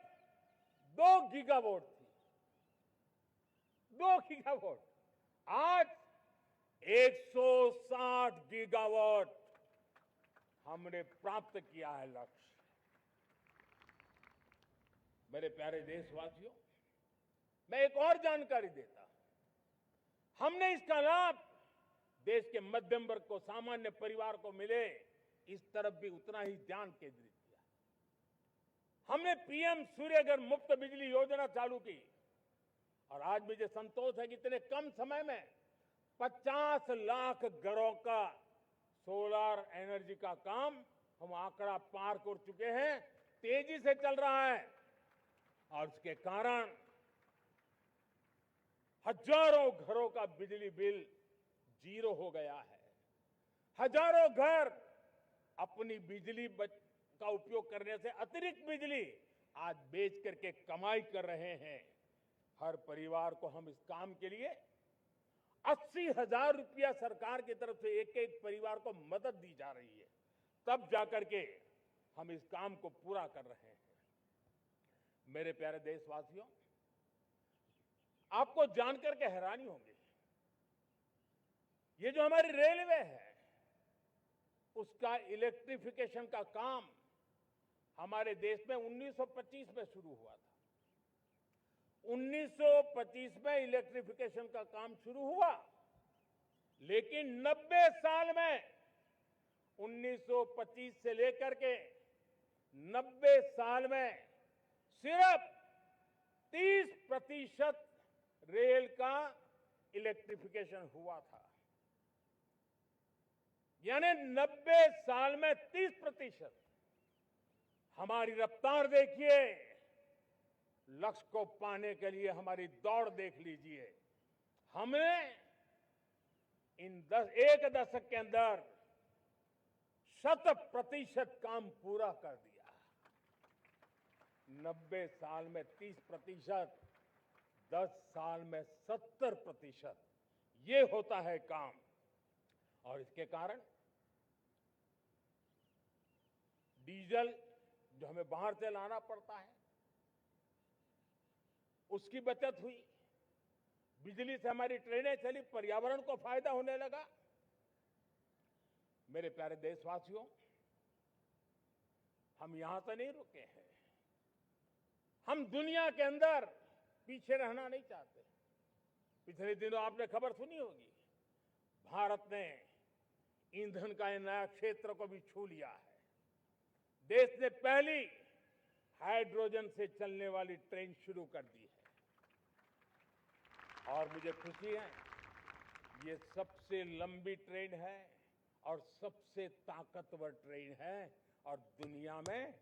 2 गीगावाट थी। 2 गीगावाट, आज 160 गीगावाट हमने प्राप्त किया है लक्ष्य। मेरे प्यारे देशवासियों, मैं एक और जानकारी देता हूं। हमने इसका लाभ देश के मध्यम वर्ग को, सामान्य परिवार को मिले, इस तरफ भी उतना ही ध्यान केंद्रित किया। हमने पीएम सूर्यघर मुफ्त बिजली योजना चालू की और आज मुझे संतोष है कि इतने कम समय में 50 लाख घरों का सोलर एनर्जी का काम हम आंकड़ा पार कर चुके हैं। तेजी से चल रहा है और इसके कारण हजारों घरों का बिजली बिल 0 हो गया है। हजारों घर अपनी बिजली का उपयोग करने से अतिरिक्त बिजली आज बेच करके कमाई कर रहे हैं। हर परिवार को हम इस काम के लिए 80,000 रुपया सरकार की तरफ से एक एक परिवार को मदद दी जा रही है, तब जाकर के हम इस काम को पूरा कर रहे हैं। मेरे प्यारे देशवासियों, आपको जानकर के हैरानी होगी, ये जो हमारी रेलवे है उसका इलेक्ट्रिफिकेशन का काम हमारे देश में 1925 में शुरू हुआ था। 1925 में इलेक्ट्रिफिकेशन का काम शुरू हुआ, लेकिन 90 साल में 1925 से लेकर के 90 साल में सिर्फ 30% रेल का इलेक्ट्रिफिकेशन हुआ था। यानी 90 साल में 30%। हमारी रफ्तार देखिए, लक्ष्य को पाने के लिए हमारी दौड़ देख लीजिए। हमने एक दशक के अंदर 100% काम पूरा कर दिया। 90 साल में 30%, 10 साल में 70%, ये होता है काम। और इसके कारण डीजल जो हमें बाहर से लाना पड़ता है उसकी बचत हुई, बिजली से हमारी ट्रेनें चली, पर्यावरण को फायदा होने लगा। मेरे प्यारे देशवासियों, हम यहां से नहीं रुके हैं, हम दुनिया के अंदर पीछे रहना नहीं चाहते। पिछले दिनों आपने खबर सुनी होगी, भारत ने ईंधन का नया क्षेत्र को भी छू लिया है। देश ने पहली हाइड्रोजन से चलने वाली ट्रेन शुरू कर दी है और मुझे खुशी है, ये सबसे लंबी ट्रेन है और सबसे ताकतवर ट्रेन है और दुनिया में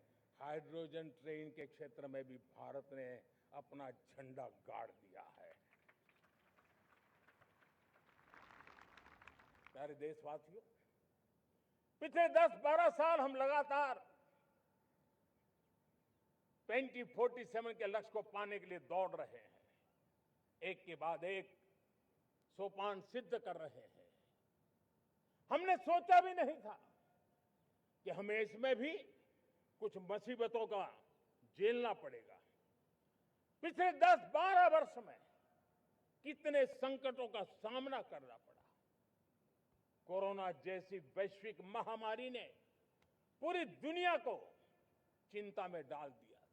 हाइड्रोजन ट्रेन के क्षेत्र में भी भारत ने अपना झंडा गाड़ दिया है। प्यारे देशवासियों, पिछले 10-12 साल हम लगातार 2047 के लक्ष्य को पाने के लिए दौड़ रहे हैं, एक के बाद एक सोपान सिद्ध कर रहे हैं। हमने सोचा भी नहीं था कि हमें इसमें भी कुछ मुसीबतों का झेलना पड़ेगा। पिछले 10-12 वर्ष में कितने संकटों का सामना करना पड़ा। कोरोना जैसी वैश्विक महामारी ने पूरी दुनिया को चिंता में डाल दिया था।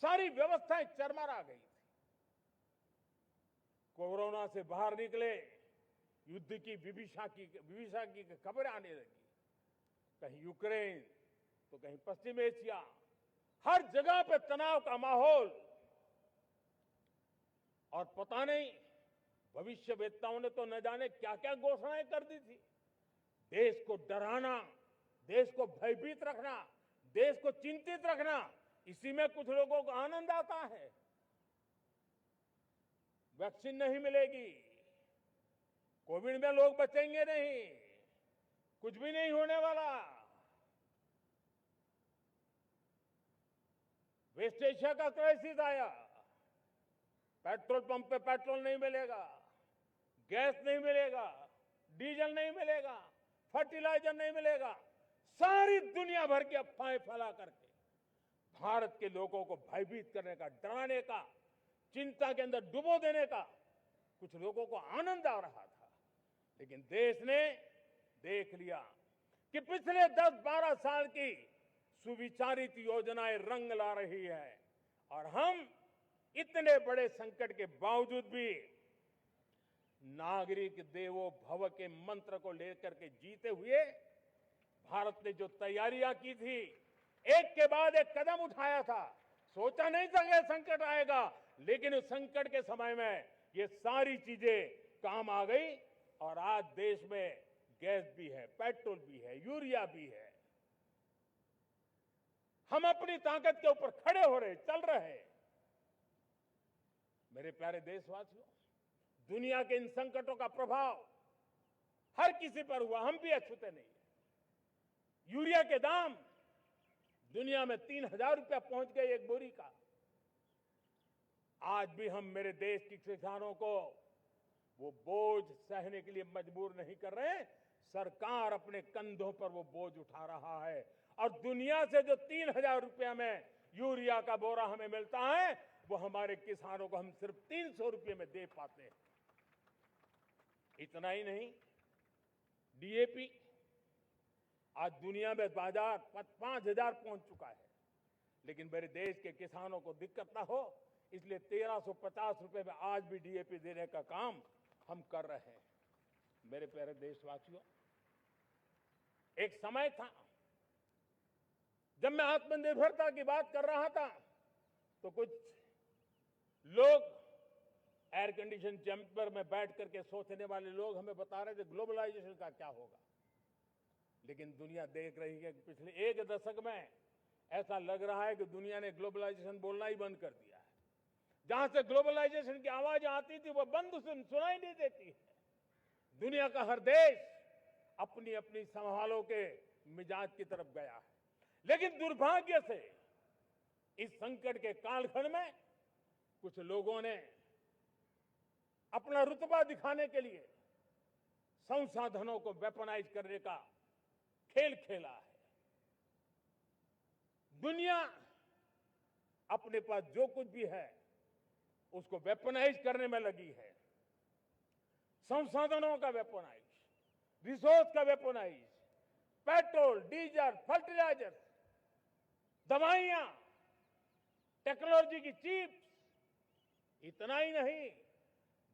सारी व्यवस्थाएं चरमरा गई थी। कोरोना से बाहर निकले, युद्ध की विभीषा की खबरें आने लगी। कहीं यूक्रेन तो कहीं पश्चिम एशिया, हर जगह पे तनाव का माहौल। और पता नहीं भविष्यवेत्ताओं ने तो न जाने क्या क्या घोषणाएं कर दी थी। देश को डराना, देश को भयभीत रखना, देश को चिंतित रखना, इसी में कुछ लोगों को आनंद आता है। वैक्सीन नहीं मिलेगी, कोविड में लोग बचेंगे नहीं, कुछ भी नहीं होने वाला। वेस्ट एशिया का क्राइसिस आया, पेट्रोल पंप पे पेट्रोल नहीं मिलेगा, गैस नहीं मिलेगा, डीजल नहीं मिलेगा, फर्टिलाइजर नहीं मिलेगा। सारी दुनिया भर की अफवाहें फैला करके भारत के लोगों को भयभीत करने का, डराने का, चिंता के अंदर डुबो देने का कुछ लोगों को आनंद आ रहा था। लेकिन देश ने देख लिया कि पिछले 10-12 साल की सुविचारित योजनाएं रंग ला रही है और हम इतने बड़े संकट के बावजूद भी नागरिक देवो भव के मंत्र को लेकर के जीते हुए भारत ने जो तैयारियां की थी, एक के बाद एक कदम उठाया था। सोचा नहीं था कि संकट आएगा, लेकिन उस संकट के समय में ये सारी चीजें काम आ गई और आज देश में गैस भी है, पेट्रोल भी है, यूरिया भी है। हम अपनी ताकत के ऊपर खड़े हो रहे, चल रहे। मेरे प्यारे देशवासियों, दुनिया के इन संकटों का प्रभाव हर किसी पर हुआ, हम भी अछूते नहीं है। यूरिया के दाम दुनिया में 3,000 रुपया पहुंच गए एक बोरी का। आज भी हम मेरे देश के किसानों को वो बोझ सहने के लिए मजबूर नहीं कर रहे। सरकार अपने कंधों पर वो बोझ उठा रहा है और दुनिया से जो 3,000 रुपया में यूरिया का बोरा हमें मिलता है, वो हमारे किसानों को हम सिर्फ 300 रुपये में दे पाते हैं। इतना ही नहीं, डीएपी आज दुनिया में बाजार 5,000 पहुंच चुका है। लेकिन मेरे देश के किसानों को दिक्कत ना हो, इसलिए 1,350 रुपये में आज भी डीएपी देने का काम हम कर रहे हैं। मेरे प्यारे देशवासियों, एक समय था जब मैं आत्मनिर्भरता की बात कर रहा था तो कुछ लोग एयर कंडीशन चैम्बर में बैठ करके सोचने वाले लोग हमें बता रहे थे ग्लोबलाइजेशन का क्या होगा। लेकिन दुनिया देख रही है कि पिछले एक दशक में ऐसा लग रहा है कि दुनिया ने ग्लोबलाइजेशन बोलना ही बंद कर दिया है। जहां से ग्लोबलाइजेशन की आवाज आती थी वो बंद सुनाई नहीं देती है। दुनिया का हर देश अपनी अपनी संभालों के मिजाज की तरफ गया है। लेकिन दुर्भाग्य से इस संकट के कालखंड में कुछ लोगों ने अपना रुतबा दिखाने के लिए संसाधनों को वेपनाइज करने का खेल खेला है। दुनिया अपने पास जो कुछ भी है उसको वेपनाइज करने में लगी है। संसाधनों का वेपनाइज, रिसोर्स का वेपनाइज, पेट्रोल, डीजल, फर्टिलाइजर, दवाइयां, टेक्नोलॉजी की चिप्स, इतना ही नहीं,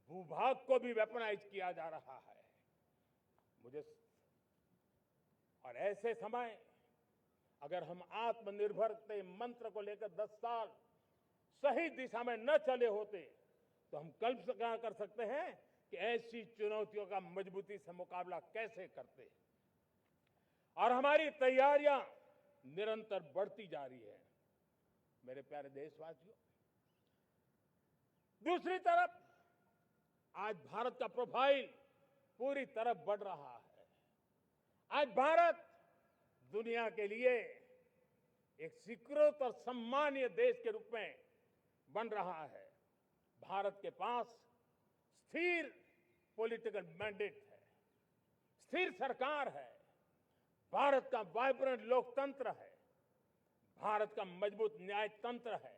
भूभाग को भी वेपनाइज किया जा रहा है। और ऐसे समय अगर हम आत्मनिर्भर के मंत्र को लेकर 10 साल सही दिशा में न चले होते तो हम कल्पना कर सकते हैं कि ऐसी चुनौतियों का मजबूती से मुकाबला कैसे करते। और हमारी तैयारियां निरंतर बढ़ती जा रही है। मेरे प्यारे देशवासियों, दूसरी तरफ आज भारत का प्रोफाइल पूरी तरफ बढ़ रहा है। आज भारत दुनिया के लिए एक स्वीकृत और सम्मानीय देश के रूप में बन रहा है। भारत के पास स्थिर पॉलिटिकल मैंडेट है, स्थिर सरकार है, भारत का वाइब्रेंट लोकतंत्र है, भारत का मजबूत न्याय तंत्र है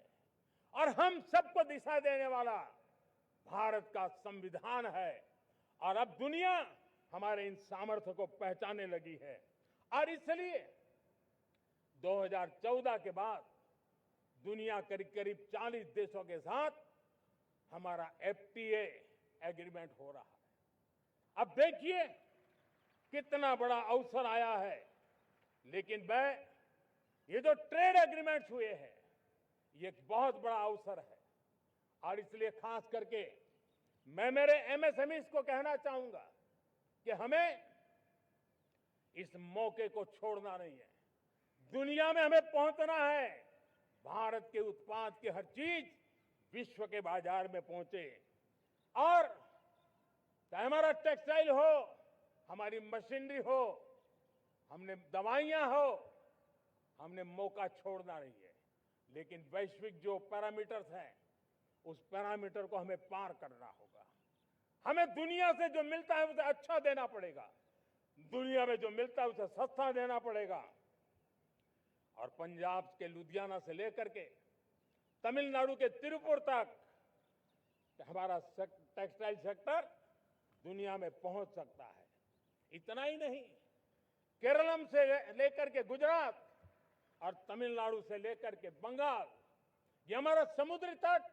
और हम सबको दिशा देने वाला भारत का संविधान है। और अब दुनिया हमारे इन सामर्थ्य को पहचानने लगी है और इसलिए 2014 के बाद दुनिया करीब करीब 40 देशों के साथ हमारा FTA एग्रीमेंट हो रहा है। अब देखिए कितना बड़ा अवसर आया है, लेकिन ये जो ट्रेड एग्रीमेंट्स हुए हैं ये एक बहुत बड़ा अवसर है और इसलिए खास करके मैं मेरे MSMEs को कहना चाहूंगा कि हमें इस मौके को छोड़ना नहीं है। दुनिया में हमें पहुंचना है, भारत के उत्पाद की हर चीज विश्व के बाजार में पहुंचे और चाहे हमारा टेक्सटाइल हो, हमारी मशीनरी हो, हमने दवाइयां हो, हमने मौका छोड़ना नहीं है। लेकिन वैश्विक जो पैरामीटर्स हैं उस पैरामीटर को हमें पार करना होगा। हमें दुनिया से जो मिलता है उसे अच्छा देना पड़ेगा, दुनिया में जो मिलता है उसे सस्ता देना पड़ेगा। और पंजाब के लुधियाना से लेकर के तमिलनाडु के तिरुपुर तक हमारा टेक्सटाइल सेक्टर दुनिया में पहुंच सकता है। इतना ही नहीं, केरलम से लेकर के गुजरात और तमिलनाडु से लेकर के बंगाल, ये हमारा समुद्री तट,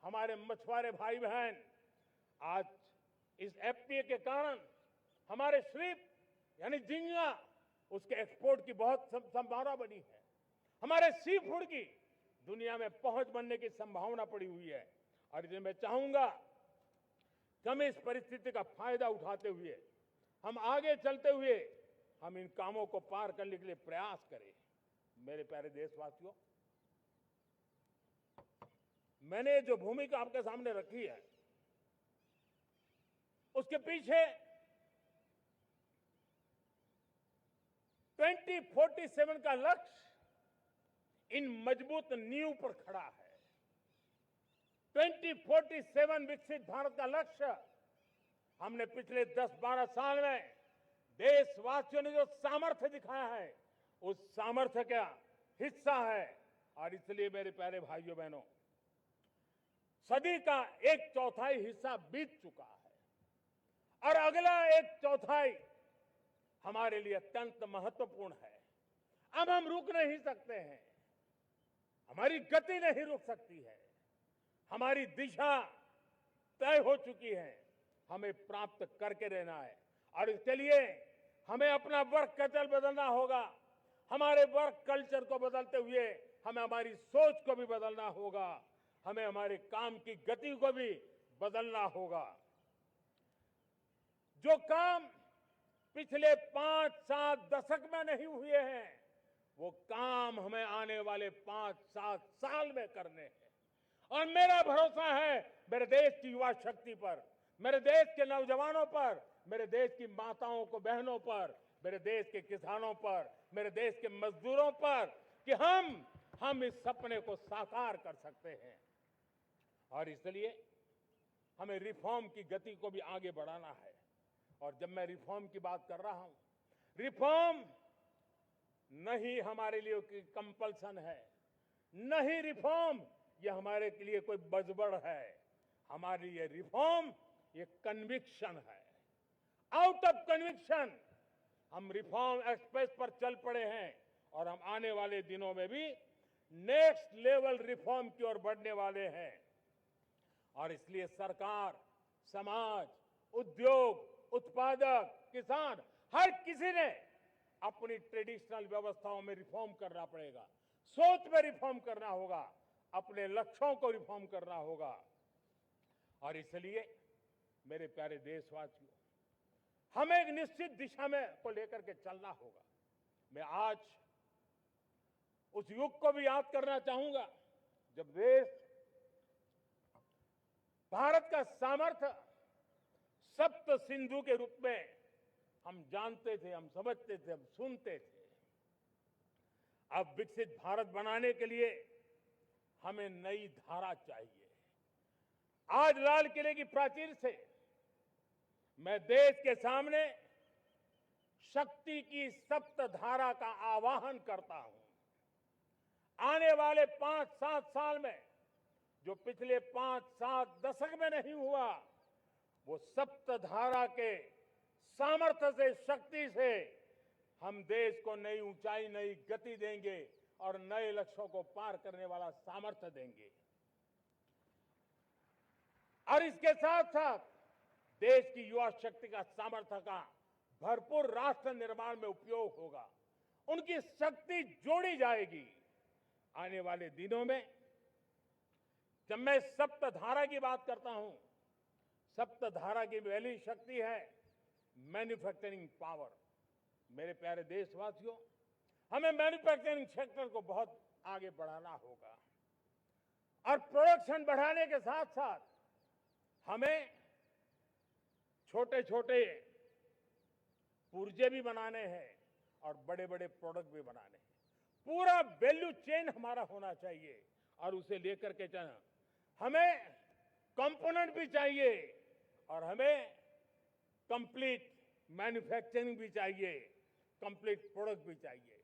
हमारे मछुआरे भाई बहन आज इस FTA के कारण हमारे श्रिप यानी झींगा उसके एक्सपोर्ट की बहुत संभावना बनी है। हमारे सी फूड की दुनिया में पहुंच बनने की संभावना पड़ी हुई है और इसलिए मैं चाहूंगा कि हम इस परिस्थिति का फायदा उठाते हुए, हम आगे चलते हुए हम इन कामों को पार करने के लिए प्रयास करें। मेरे प्यारे देशवासियों, मैंने जो भूमिका आपके सामने रखी है उसके पीछे 2047 का लक्ष्य इन मजबूत नींव पर खड़ा है। 2047 विकसित भारत का लक्ष्य हमने पिछले 10-12 साल में देशवासियों ने जो सामर्थ्य दिखाया है उस सामर्थ्य का हिस्सा है। और इसलिए मेरे प्यारे भाइयों बहनों, सदी का 1/4 हिस्सा बीत चुका है और अगला 1/4 हमारे लिए अत्यंत महत्वपूर्ण है। अब हम रुक नहीं सकते हैं, हमारी गति नहीं रुक सकती है, हमारी दिशा तय हो चुकी है, हमें प्राप्त करके रहना है। और इसके लिए हमें अपना वर्क कल्चर बदलना होगा, हमारे वर्क कल्चर को बदलते हुए हमें हमारी सोच को भी बदलना होगा, हमें हमारे काम की गति को भी बदलना होगा। जो काम पिछले 5-7 दशक में नहीं हुए हैं वो काम हमें आने वाले 5-7 साल में करने हैं। और मेरा भरोसा है मेरे देश की युवा शक्ति पर, मेरे देश के नौजवानों पर, मेरे देश की माताओं को बहनों पर, मेरे देश के किसानों पर, मेरे देश के मजदूरों पर कि हम इस सपने को साकार कर सकते हैं। और इसलिए हमें रिफॉर्म की गति को भी आगे बढ़ाना है। और जब मैं रिफॉर्म की बात कर रहा हूं, रिफॉर्म नहीं हमारे लिए कोई कंपल्सन है, नहीं रिफॉर्म ये हमारे के लिए कोई बजबड़ है, हमारे लिए रिफॉर्म ये कन्विक्शन है। आउट ऑफ कन्विक्शन हम रिफॉर्म एक्सप्रेस पर चल पड़े हैं और हम आने वाले दिनों में भी नेक्स्ट लेवल रिफॉर्म की ओर बढ़ने वाले हैं। और इसलिए सरकार, समाज, उद्योग, उत्पादक, किसान, हर किसी ने अपनी ट्रेडिशनल व्यवस्थाओं में रिफॉर्म करना पड़ेगा, सोच में रिफॉर्म करना होगा, अपने लक्ष्यों को रिफॉर्म करना होगा। और इसलिए मेरे प्यारे देशवासियों, हमें एक निश्चित दिशा में को लेकर के चलना होगा। मैं आज उस युग को भी याद करना चाहूंगा जब देश भारत का सामर्थ्य सप्त सिंधु के रूप में हम जानते थे, हम समझते थे, हम सुनते थे। अब विकसित भारत बनाने के लिए हमें नई धारा चाहिए। आज लाल किले की प्राचीर से मैं देश के सामने शक्ति की सप्तधारा का आवाहन करता हूं। आने वाले 5-7 साल में जो पिछले 5-7 दशक में नहीं हुआ, वो सप्तधारा के सामर्थ्य से, शक्ति से हम देश को नई ऊंचाई, नई गति देंगे और नए लक्ष्यों को पार करने वाला सामर्थ्य देंगे। और इसके साथ साथ देश की युवा शक्ति का सामर्थ्य का भरपूर राष्ट्र निर्माण में उपयोग होगा। उनकी शक्ति जोड़ी जाएगी। आने वाले दिनों में जब मैं सप्तधारा की बात करता हूं, सप्तधारा की पहली शक्ति है मैन्युफैक्चरिंग पावर। मेरे प्यारे देशवासियों, हमें मैन्युफैक्चरिंग सेक्टर को बहुत आगे बढ़ाना होगा और प्रोडक्शन बढ़ाने के साथ साथ हमें छोटे छोटे पुर्जे भी बनाने हैं और बड़े बड़े प्रोडक्ट भी बनाने हैं। पूरा वैल्यू चेन हमारा होना चाहिए और उसे लेकर के चलना। हमें कंपोनेंट भी चाहिए और हमें कंप्लीट मैन्युफैक्चरिंग भी चाहिए, कंप्लीट प्रोडक्ट भी चाहिए।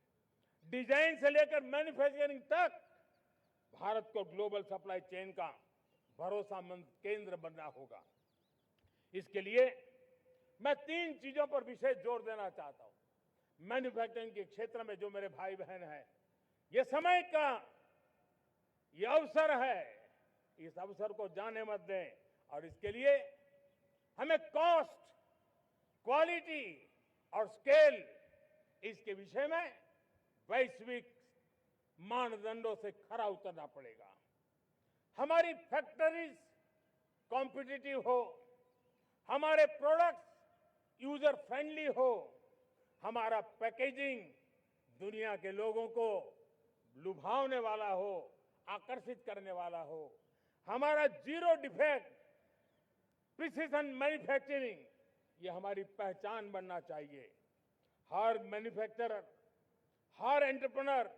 डिजाइन से लेकर मैन्युफैक्चरिंग तक भारत को ग्लोबल सप्लाई चेन का भरोसामंद केंद्र बनना होगा। इसके लिए मैं 3 चीजों पर विशेष जोर देना चाहता हूं। मैन्युफैक्चरिंग के क्षेत्र में जो मेरे भाई बहन हैं, ये समय का ये अवसर है, इस अवसर को जाने मत दें और इसके लिए हमें कॉस्ट, क्वालिटी और स्केल, इसके विषय में वैश्विक मानदंडों से खरा उतरना पड़ेगा। हमारी फैक्ट्रीज कॉम्पिटिटिव हो, हमारे प्रोडक्ट्स यूजर फ्रेंडली हो, हमारा पैकेजिंग दुनिया के लोगों को लुभावने वाला हो, आकर्षित करने वाला हो, हमारा जीरो डिफेक्ट प्रिसिजन मैन्युफैक्चरिंग, ये हमारी पहचान बनना चाहिए। हर मैन्युफैक्चरर, हर एंटरप्रेन्योर,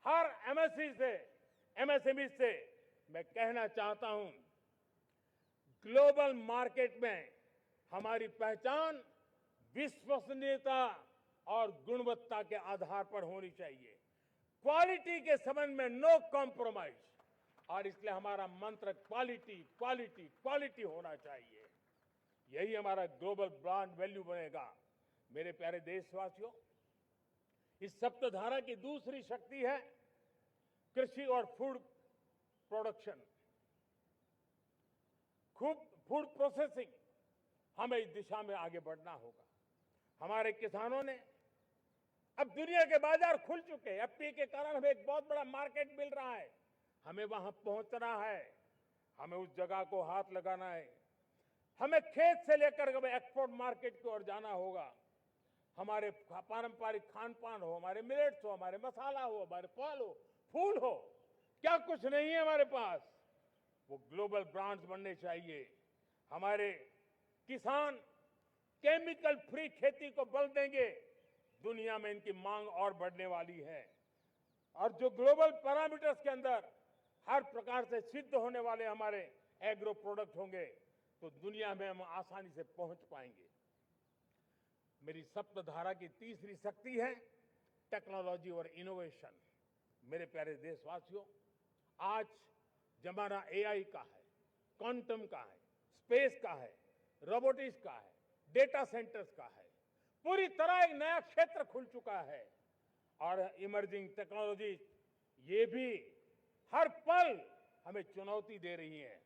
हर एमएसएमई से मैं कहना चाहता हूं, ग्लोबल मार्केट में हमारी पहचान विश्वसनीयता और गुणवत्ता के आधार पर होनी चाहिए। क्वालिटी के संबंध में नो कॉम्प्रोमाइज, और इसलिए हमारा मंत्र क्वालिटी, क्वालिटी, क्वालिटी होना चाहिए। यही हमारा ग्लोबल ब्रांड वैल्यू बनेगा। मेरे प्यारे देशवासियों, इस सप्तधारा की दूसरी शक्ति है कृषि और फूड प्रोडक्शन, फूड प्रोसेसिंग। हमें इस दिशा में आगे बढ़ना होगा। हमारे किसानों ने, अब दुनिया के बाजार खुल चुके हैं, एफपीए के कारण हमें एक बहुत बड़ा मार्केट मिल रहा है। हमें वहां पहुंचना है, हमें उस जगह को हाथ लगाना है। हमें खेत से लेकर एक्सपोर्ट मार्केट की ओर जाना होगा। हमारे पारंपरिक खान पान हो, हमारे मिलेट्स हो, हमारे मसाला हो, हमारे फल हो, फूल हो, क्या कुछ नहीं है हमारे पास, वो ग्लोबल ब्रांड्स बनने चाहिए। हमारे किसान केमिकल फ्री खेती को बल देंगे, दुनिया में इनकी मांग और बढ़ने वाली है। और जो ग्लोबल पैरामीटर्स के अंदर हर प्रकार से सिद्ध होने वाले हमारे एग्रो प्रोडक्ट होंगे, तो दुनिया में हम आसानी से पहुंच पाएंगे। मेरी सप्तधारा की तीसरी शक्ति है टेक्नोलॉजी और इनोवेशन। मेरे प्यारे देशवासियों, आज जमाना एआई का है, क्वांटम का है, स्पेस का है, रोबोटिक्स का है, डेटा सेंटर्स का है। पूरी तरह एक नया क्षेत्र खुल चुका है और इमर्जिंग टेक्नोलॉजी ये भी हर पल हमें चुनौती दे रही है।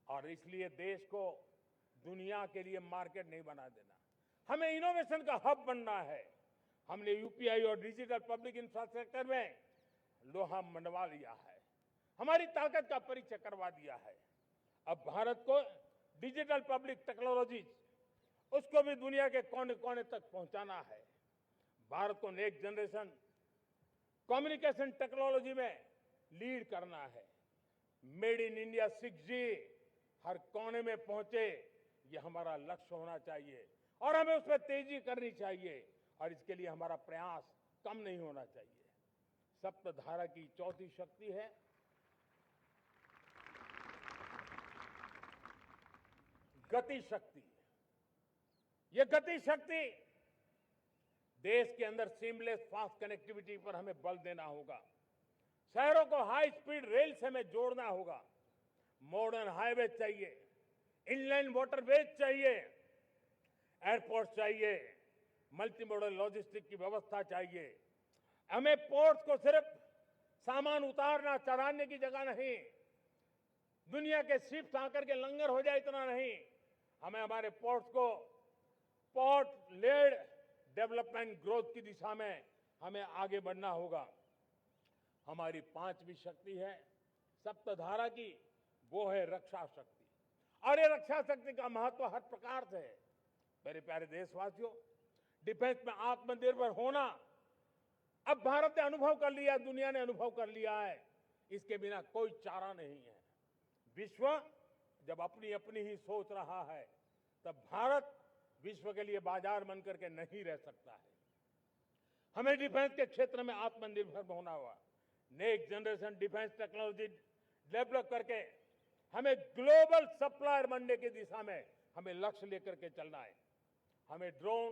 और इसलिए देश को दुनिया के लिए मार्केट नहीं बना देना, हमें इनोवेशन का हब बनना है। हमने यूपीआई और डिजिटल पब्लिक इंफ्रास्ट्रक्चर में लोहा मनवा लिया है, हमारी ताकत का परिचय करवा दिया है। अब भारत को डिजिटल पब्लिक टेक्नोलॉजी, उसको भी दुनिया के कोने कोने तक पहुंचाना है। भारत को नेक्स्ट जनरेशन कम्युनिकेशन टेक्नोलॉजी में लीड करना है। मेड इन इंडिया 6G हर कोने में पहुंचे, ये हमारा लक्ष्य होना चाहिए और हमें उस पर तेजी करनी चाहिए और इसके लिए हमारा प्रयास कम नहीं होना चाहिए। सप्तधारा की चौथी शक्ति है गति शक्ति। ये गति शक्ति देश के अंदर सीमलेस फास्ट कनेक्टिविटी पर हमें बल देना होगा। शहरों को हाई स्पीड रेल से हमें जोड़ना होगा। मॉडर्न हाईवे चाहिए, इनलैंड वाटरवेज चाहिए, एयरपोर्ट चाहिए, मल्टी मॉडल लॉजिस्टिक की व्यवस्था चाहिए। हमें पोर्ट्स को सिर्फ सामान उतारना चढ़ाने की जगह नहीं, दुनिया के शिप्स आकर के लंगर हो जाए इतना नहीं, हमें हमारे पोर्ट्स को पोर्ट लेड डेवलपमेंट ग्रोथ की दिशा में हमें आगे बढ़ना होगा। हमारी पांचवी शक्ति है सप्तधारा की, वो है रक्षा शक्ति। और ये रक्षा शक्ति का महत्व हर प्रकार से है। मेरे प्यारे देशवासियों, डिफेंस में आत्मनिर्भर होना अब भारत ने अनुभव कर लिया, दुनिया ने अनुभव कर लिया है, इसके बिना कोई चारा नहीं है। विश्व जब अपनी अपनी ही सोच रहा है, तब भारत विश्व के लिए बाजार बन करके नहीं रह सकता है। हमें डिफेंस के क्षेत्र में आत्मनिर्भर होना होगा। Next generation defence technology develop करके हमें ग्लोबल सप्लायर बनने की दिशा में हमें लक्ष्य लेकर के चलना है। हमें ड्रोन,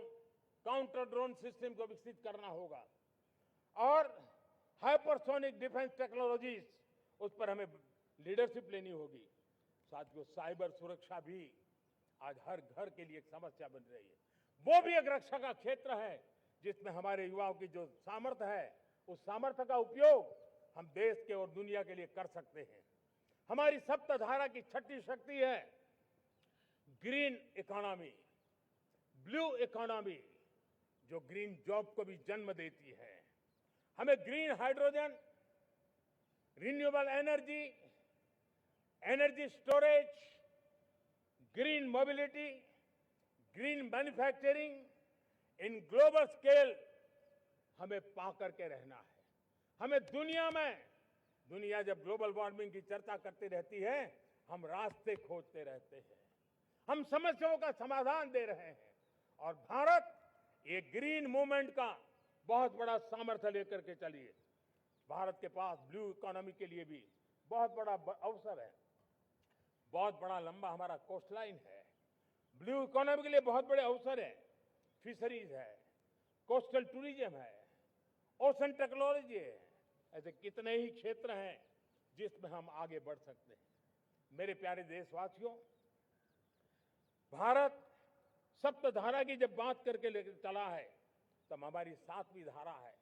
काउंटर ड्रोन सिस्टम को विकसित करना होगा और हाइपरसोनिक डिफेंस टेक्नोलॉजीज, उस पर हमें लीडरशिप लेनी होगी। साथियों, साइबर सुरक्षा भी आज हर घर के लिए एक समस्या बन रही है। वो भी एक रक्षा का क्षेत्र है जिसमें हमारे युवाओं की जो सामर्थ्य है, उस सामर्थ्य का उपयोग हम देश के और दुनिया के लिए कर सकते हैं। हमारी सप्तधारा की छठी शक्ति है ग्रीन इकोनॉमी, ब्लू इकोनॉमी, जो ग्रीन जॉब को भी जन्म देती है। हमें green hydrogen, renewable energy, energy storage, green mobility, green manufacturing in global scale हमें पा करके रहना है। हमें दुनिया जब ग्लोबल वार्मिंग की चर्चा करती रहती है, हम रास्ते खोजते रहते हैं, हम समस्याओं का समाधान दे रहे हैं। और भारत ये ग्रीन मूवमेंट का बहुत बड़ा सामर्थ्य लेकर के चलिए। भारत के पास ब्लू इकोनॉमी के लिए भी बहुत बड़ा अवसर है। बहुत बड़ा लंबा हमारा कोस्ट लाइन है। ब्लू इकोनॉमी के लिए बहुत बड़े अवसर है। फिशरीज है, कोस्टल टूरिज्म है, ओशन टेक्नोलॉजी है। ऐसे कितने ही क्षेत्र हैं जिसमें हम आगे बढ़ सकते हैं। मेरे प्यारे देशवासियों, भारत सप्तधारा की जब बात करके लेकर चला है, तब हमारी सातवीं धारा है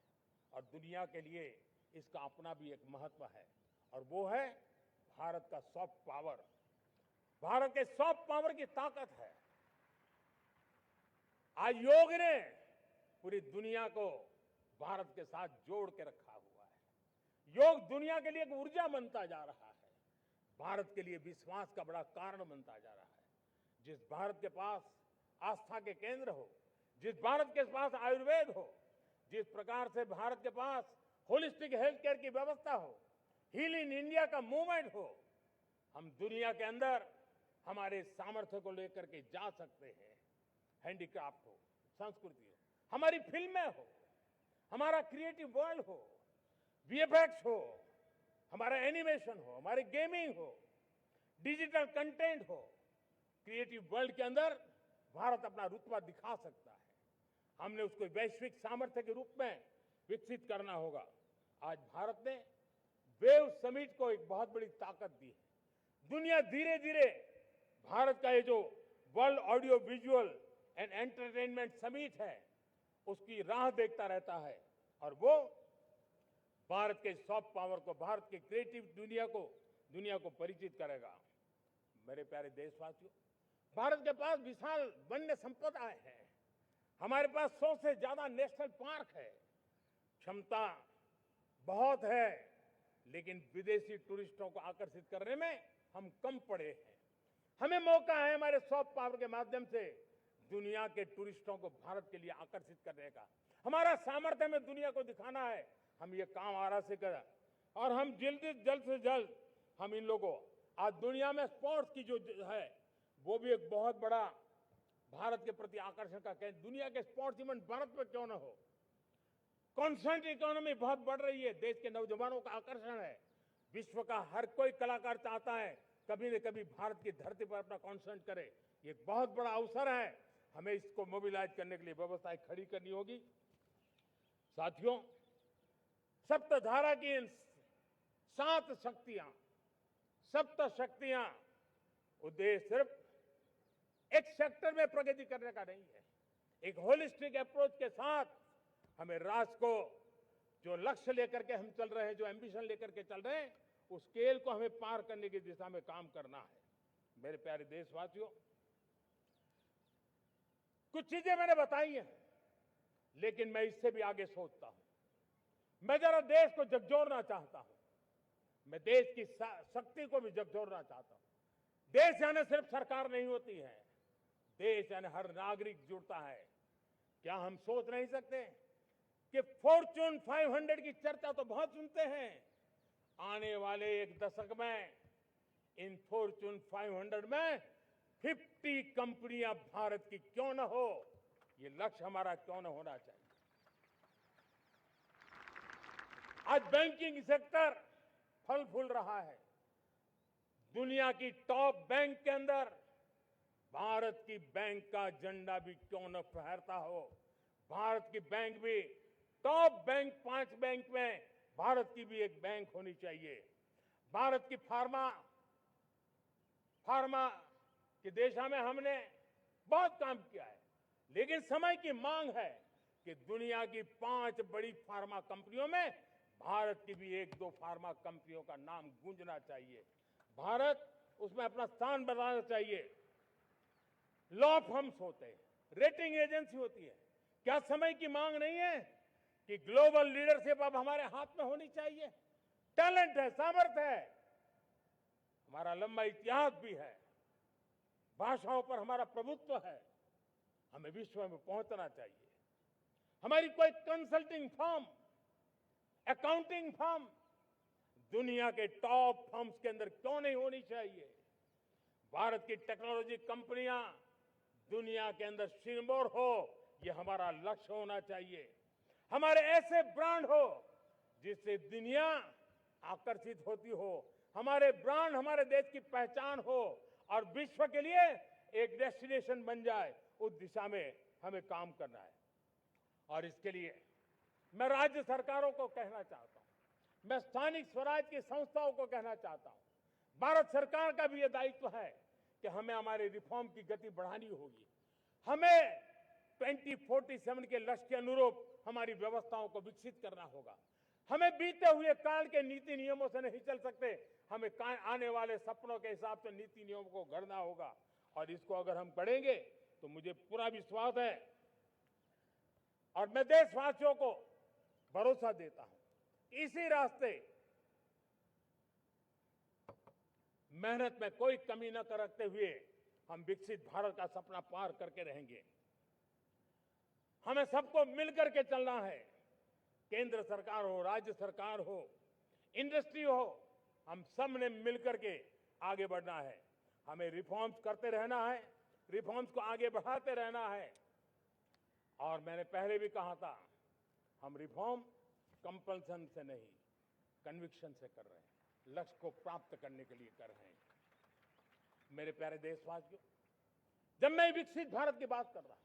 और दुनिया के लिए इसका अपना भी एक महत्व है, और वो है भारत का सॉफ्ट पावर। भारत के सॉफ्ट पावर की ताकत है। आज योग ने पूरी दुनिया को भारत के साथ जोड़ के रखा हुआ है। योग दुनिया के लिए एक ऊर्जा बनता जा रहा है, भारत के लिए विश्वास का बड़ा कारण बनता जा रहा है। जिस भारत के पास आस्था के केंद्र हो, जिस भारत के पास आयुर्वेद हो, जिस प्रकार से भारत के पास होलिस्टिक हेल्थ केयर की व्यवस्था हो, हील इन इंडिया का मूवमेंट हो, हम दुनिया के अंदर हमारे सामर्थ्य को लेकर के जा सकते हैं। हैंडीक्राफ्ट हो, संस्कृति हो, हमारी फिल्में हो, हमारा क्रिएटिव वर्ल्ड हो, वीएफएक्स हो, हमारा एनिमेशन हो, हमारी गेमिंग हो, डिजिटल कंटेंट हो, क्रिएटिव वर्ल्ड के अंदर भारत अपना रुतबा दिखा सकता है। हमने उसको वैश्विक सामर्थ्य के रूप में विकसित करना होगा। आज भारत ने वेव समिट को एक बहुत बड़ी ताकत दी है। दुनिया धीरे धीरे भारत का ये जो world audio visual and entertainment summit है, उसकी राह देखता रहता है, और वो भारत के सॉफ्ट पावर को, भारत के क्रिएटिव दुनिया को परिचित करेगा। मेरे प्यारे देशवासियों, भारत के पास विशाल वन्य संपदाएं हैं। हमारे पास 100 से ज्यादा नेशनल पार्क है। क्षमता बहुत है, लेकिन विदेशी टूरिस्टों को आकर्षित करने में हम कम पड़े हैं। हमें मौका है हमारे सॉफ्ट पावर के माध्यम से दुनिया के टूरिस्टों को भारत के लिए आकर्षित करने का। हमारा सामर्थ्य हमें दुनिया को दिखाना है। हम ये काम आरा से करें, और हम जल्द से जल्द हम इन लोगों, आज दुनिया में स्पोर्ट्स की जो है वो भी एक बहुत बड़ा भारत के प्रति आकर्षण का केंद्र। दुनिया के स्पोर्ट्स इवेंट भारत में क्यों ना हो। कॉन्स्टेंट इकोनॉमी बहुत बढ़ रही है, देश के नौजवानों का आकर्षण है। विश्व का हर कोई कलाकार चाहता है कभी न कभी भारत की धरती पर अपना कॉन्सर्ट करे। ये एक बहुत बड़ा अवसर है, हमें इसको मोबिलाइज करने के लिए व्यवस्थाएं खड़ी करनी होगी। साथियों, सप्तधारा की इन 7 शक्तियां, सप्त शक्तियां उद्देश्य सिर्फ एक सेक्टर में प्रगति करने का नहीं है। एक होलिस्टिक अप्रोच के साथ हमें राष्ट्र को जो लक्ष्य लेकर के हम चल रहे हैं, जो एम्बिशन लेकर के चल रहे हैं, उस स्केल को हमें पार करने की दिशा में काम करना है। मेरे प्यारे देशवासियों, कुछ चीजें मैंने बताई हैं, लेकिन मैं इससे भी आगे सोचता हूं। मैं जरा देश को झकझोरना चाहता हूं। मैं देश की शक्ति को भी झकझोरना चाहता हूं। देश यानी सिर्फ सरकार नहीं होती है, देश यानी हर नागरिक जुड़ता है। क्या हम सोच नहीं सकते कि फॉर्च्यून 500 की चर्चा तो बहुत सुनते हैं, आने वाले एक दशक में इन फॉर्च्यून 500 में 50 कंपनियां भारत की क्यों न हो, ये लक्ष्य हमारा क्यों न होना चाहिए। आज बैंकिंग सेक्टर फल फूल रहा है। दुनिया की टॉप बैंक के अंदर भारत की बैंक का झंडा भी क्यों न फहरता हो। भारत की बैंक भी टॉप बैंक 5 बैंक में भारत की भी एक बैंक होनी चाहिए। भारत की फार्मा की दिशा में हमने बहुत काम किया है, लेकिन समय की मांग है कि दुनिया की 5 बड़ी फार्मा कंपनियों में भारत की भी 1-2 फार्मा कंपनियों का नाम गूंजना चाहिए। भारत उसमें अपना स्थान बनाना चाहिए। लॉ फर्म्स होते हैं, रेटिंग एजेंसी होती है। क्या समय की मांग नहीं है कि ग्लोबल लीडरशिप अब हमारे हाथ में होनी चाहिए? टैलेंट है, सामर्थ्य है, हमारा लंबा इतिहास भी है, भाषाओं पर हमारा प्रभुत्व है। हमें विश्व में पहुंचना चाहिए। हमारी कोई कंसल्टिंग फर्म, अकाउंटिंग फर्म दुनिया के टॉप फर्म्स के अंदर क्यों नहीं होनी चाहिए? भारत की टेक्नोलॉजी कंपनियां दुनिया के अंदर सिरमौर हो, ये हमारा लक्ष्य होना चाहिए। हमारे ऐसे ब्रांड हो जिससे दुनिया आकर्षित होती हो, हमारे ब्रांड हमारे देश की पहचान हो और विश्व के लिए एक डेस्टिनेशन बन जाए। उस दिशा में हमें काम करना है। और इसके लिए मैं राज्य सरकारों को कहना चाहता हूं, मैं स्थानिक स्वराज की संस्थाओं को कहना चाहता हूं, भारत सरकार का भी यह दायित्व है कि हमें हमारे रिफॉर्म की गति बढ़ानी होगी। हमें 2047 के लक्ष्य के अनुरूप हमारी व्यवस्थाओं को विकसित करना होगा। हमें बीते हुए काल के नीति नियमों से नहीं चल सकते, हमें आने वाले सपनों के हिसाब से नीति नियमों को गढ़ना होगा। और इसको अगर हम करेंगे तो मुझे पूरा विश्वास है और मैं देशवासियों को भरोसा देता हूं, इसी रास्ते मेहनत में कोई कमी न करते हुए हम विकसित भारत का सपना पार करके रहेंगे। हमें सबको मिलकर के चलना है। केंद्र सरकार हो, राज्य सरकार हो, इंडस्ट्री हो, हम सब ने मिलकर के आगे बढ़ना है। हमें रिफॉर्म्स करते रहना है, रिफॉर्म्स को आगे बढ़ाते रहना है। और मैंने पहले भी कहा था, हम रिफॉर्म कंपल्सन से नहीं, कन्विक्शन से कर रहे हैं, लक्ष्य को प्राप्त करने के लिए कर रहे हैं। मेरे प्यारे देशवासियों, जब मैं विकसित भारत की बात कर रहा हूं,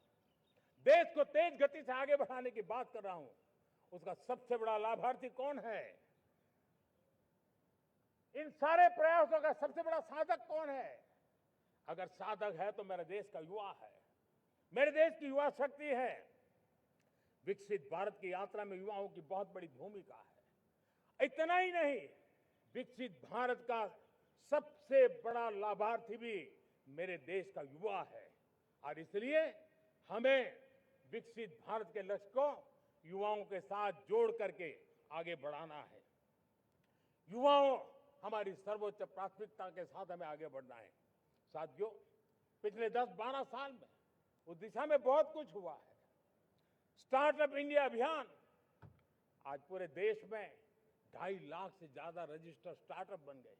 देश को तेज गति से आगे बढ़ाने की बात कर रहा हूं, उसका सबसे बड़ा लाभार्थी कौन है? इन सारे प्रयासों का सबसे बड़ा साधक कौन है? अगर साधक है तो मेरे देश का युवा है, मेरे देश की युवा शक्ति है। विकसित भारत की यात्रा में युवाओं की बहुत बड़ी भूमिका है। इतना ही नहीं, विकसित भारत का सबसे बड़ा लाभार्थी भी मेरे देश का युवा है। और इसलिए हमें विकसित भारत के लक्ष्य को युवाओं के साथ जोड़ करके आगे बढ़ाना है। युवाओं हमारी सर्वोच्च प्राथमिकता के साथ हमें आगे बढ़ना है। साथियों, पिछले 10-12 साल में उस दिशा में बहुत कुछ हुआ है। स्टार्टअप इंडिया अभियान, आज पूरे देश में 2.5 लाख से ज्यादा रजिस्टर्ड स्टार्टअप बन गए।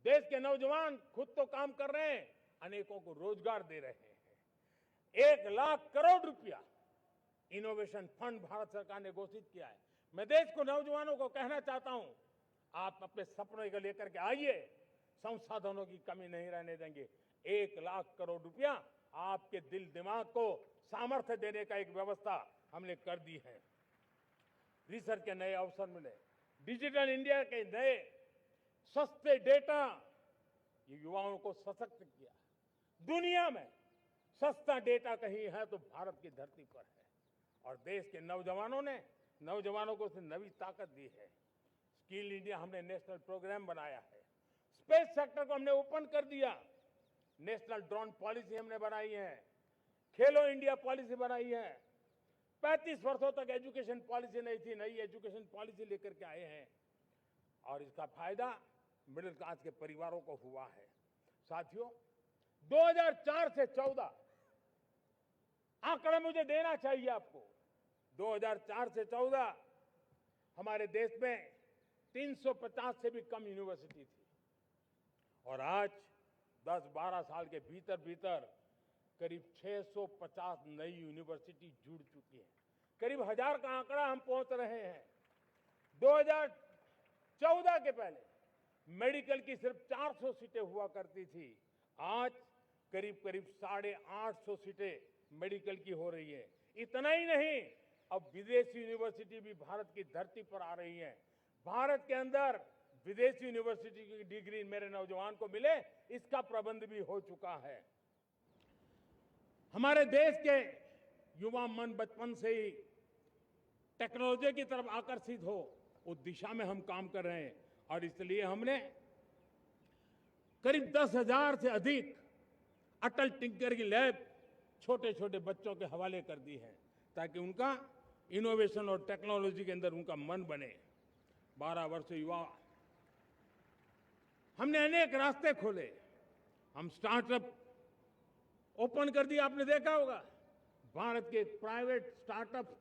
देश के नौजवान खुद तो काम कर रहे हैं, अनेकों को रोजगार दे रहे हैं। 1 लाख करोड़ रुपया इनोवेशन फंड भारत सरकार ने घोषित किया है। मैं देश को, नौजवानों को कहना चाहता हूं, आप अपने सपनों को लेकर के आइए, संसाधनों की कमी नहीं रहने देंगे। 1 लाख करोड़ रुपया आपके दिल दिमाग को सामर्थ्य देने का एक व्यवस्था हमने कर दी है। रिसर्च के नए अवसर मिले, डिजिटल इंडिया के नए सस्ते डेटा, ये युवाओं को सशक्त किया। दुनिया में सस्ता डेटा कहीं है तो भारत की धरती पर है, और देश के नौजवानों को उसने नई ताकत दी है। स्किल इंडिया हमने नेशनल प्रोग्राम बनाया है, स्पेस सेक्टर को हमने ओपन कर दिया, नेशनल ड्रोन पॉलिसी हमने बनाई है, खेलो इंडिया पॉलिसी बनाई है। 35 वर्षों तक एजुकेशन पॉलिसी नहीं थी, नई एजुकेशन पॉलिसी लेकर के आए हैं, और इसका फायदा मिडिल क्लास के परिवारों को हुआ है। साथियों, 2004 से 14 आंकड़े मुझे देना चाहिए आपको। 2004 से 14 हमारे देश में 350 से भी कम यूनिवर्सिटी थी, और आज 10-12 साल के भीतर भीतर करीब 650 नई यूनिवर्सिटी जुड़ चुकी है। करीब 1000 का आंकड़ा हम पहुंच रहे हैं। 2014 के पहले मेडिकल की सिर्फ 400 सीटें हुआ करती थी, आज करीब 850 सीटें मेडिकल की हो रही है। इतना ही नहीं, अब विदेशी यूनिवर्सिटी भी भारत की धरती पर आ रही है। भारत के अंदर विदेशी यूनिवर्सिटी की डिग्री मेरे नौजवान को मिले, इसका प्रबंध भी हो चुका है। हमारे देश के युवा मन बचपन से ही टेक्नोलॉजी की तरफ आकर्षित हो, उस दिशा में हम काम कर रहे हैं, और इसलिए हमने करीब 10,000 से अधिक अटल टिंकरिंग लैब छोटे छोटे बच्चों के हवाले कर दी है, ताकि उनका इनोवेशन और टेक्नोलॉजी के अंदर उनका मन बने। 12 वर्ष युवा, हमने अनेक रास्ते खोले। हम स्टार्टअप ओपन कर दिया, आपने देखा होगा। भारत के प्राइवेट स्टार्टअप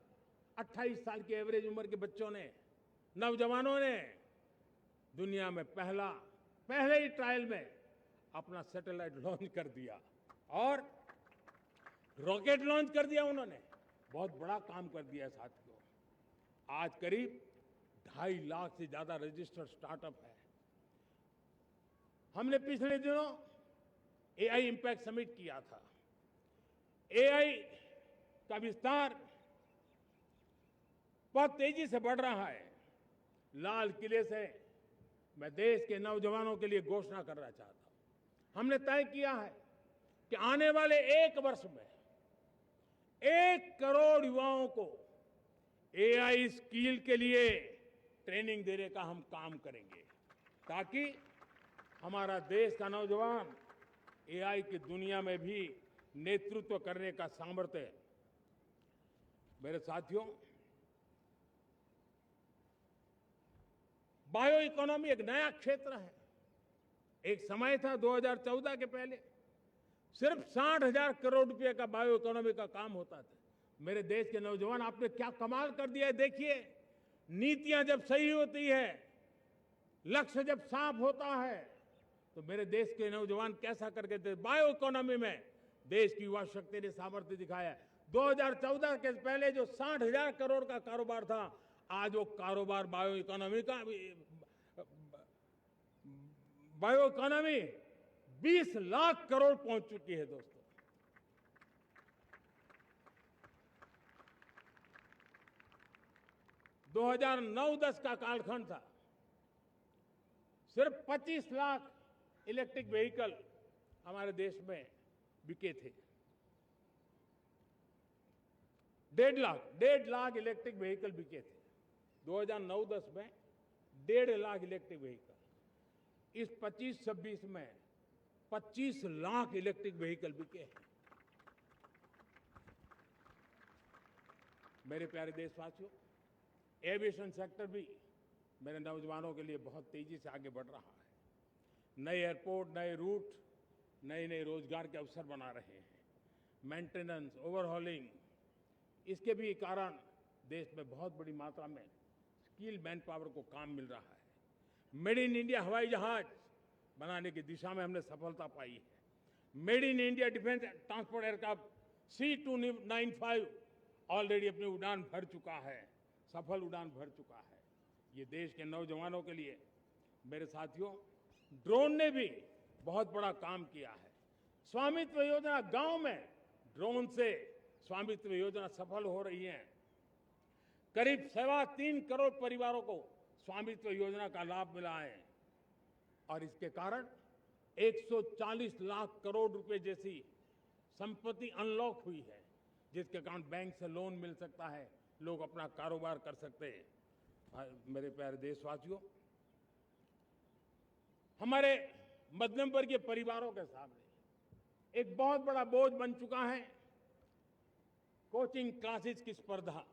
28 साल की एवरेज उम्र के बच्चों ने, नौजवानों ने दुनिया में पहले ही ट्रायल में अपना सैटेलाइट लॉन्च कर दिया और रॉकेट लॉन्च कर दिया। उन्होंने बहुत बड़ा काम कर दिया साथियों। आज करीब 2.5 लाख से ज्यादा रजिस्टर्ड स्टार्टअप है। हमने पिछले दिनों एआई इंपैक्ट समिट किया था। एआई का विस्तार बहुत तेजी से बढ़ रहा है। लाल किले से मैं देश के नौजवानों के लिए घोषणा करना चाहता हूं। हमने तय किया है कि आने वाले 1 वर्ष में 1 करोड़ युवाओं को एआई स्किल के लिए ट्रेनिंग देने का हम काम करेंगे, ताकि हमारा देश का नौजवान एआई की दुनिया में भी नेतृत्व करने का सामर्थ्य। मेरे साथियों, बायो इकोनॉमी एक नया क्षेत्र है। एक समय था 2014 के पहले सिर्फ 60,000 करोड़ रुपए का बायो इकोनॉमी का काम होता था। मेरे देश के नौजवान, आपने क्या कमाल कर दिया है। देखिए, नीतियां जब सही होती है, लक्ष्य जब साफ होता है, तो मेरे देश के नौजवान कैसा करके थे। बायो इकोनॉमी में देश की युवा शक्ति ने सामर्थ्य दिखाया है। 2014 के पहले जो 60,000 करोड़ का कारोबार था, आज वो कारोबार बायो इकोनॉमी 20 लाख करोड़ पहुंच चुकी है दोस्तों। दो 2009-10 का कालखंड था, सिर्फ 25 लाख इलेक्ट्रिक व्हीकल हमारे देश में बिके थे। 1.5 लाख इलेक्ट्रिक व्हीकल बिके थे 2009-10 में। 1.5 लाख इलेक्ट्रिक व्हीकल। इस 25-26 में 25 लाख इलेक्ट्रिक व्हीकल बिके हैं। मेरे प्यारे देशवासियों, एविएशन सेक्टर भी मेरे नौजवानों के लिए बहुत तेजी से आगे बढ़ रहा है। नए एयरपोर्ट, नए रूट, नए रोजगार के अवसर बना रहे हैं। मेंटेनेंस, ओवरहॉलिंग, इसके भी कारण देश में बहुत बड़ी मात्रा में स्किल मैन पावर को काम मिल रहा है। मेड इन इंडिया हवाई जहाज बनाने की दिशा में हमने सफलता पाई है। Made in India defence transport aircraft C295 already अपनी उड़ान भर चुका है, सफल उड़ान भर चुका है। ये देश के नौजवानों के लिए, मेरे साथियों, ड्रोन ने भी बहुत बड़ा काम किया है। स्वामित्व योजना, गांव में ड्रोन से स्वामित्व योजना सफल हो रही है। करीब 3.25 करोड़ परिवारों को स्वामित्व योजना का लाभ मिला है और इसके कारण 140 लाख करोड़ रुपए जैसी संपत्ति अनलॉक हुई है, जिसके कारण बैंक से लोन मिल सकता है, लोग अपना कारोबार कर सकते हैं। मेरे प्यारे देशवासियों, हमारे मध्यम वर्गीय परिवारों के सामने एक बहुत बड़ा बोझ बन चुका है कोचिंग क्लासेस की स्पर्धा।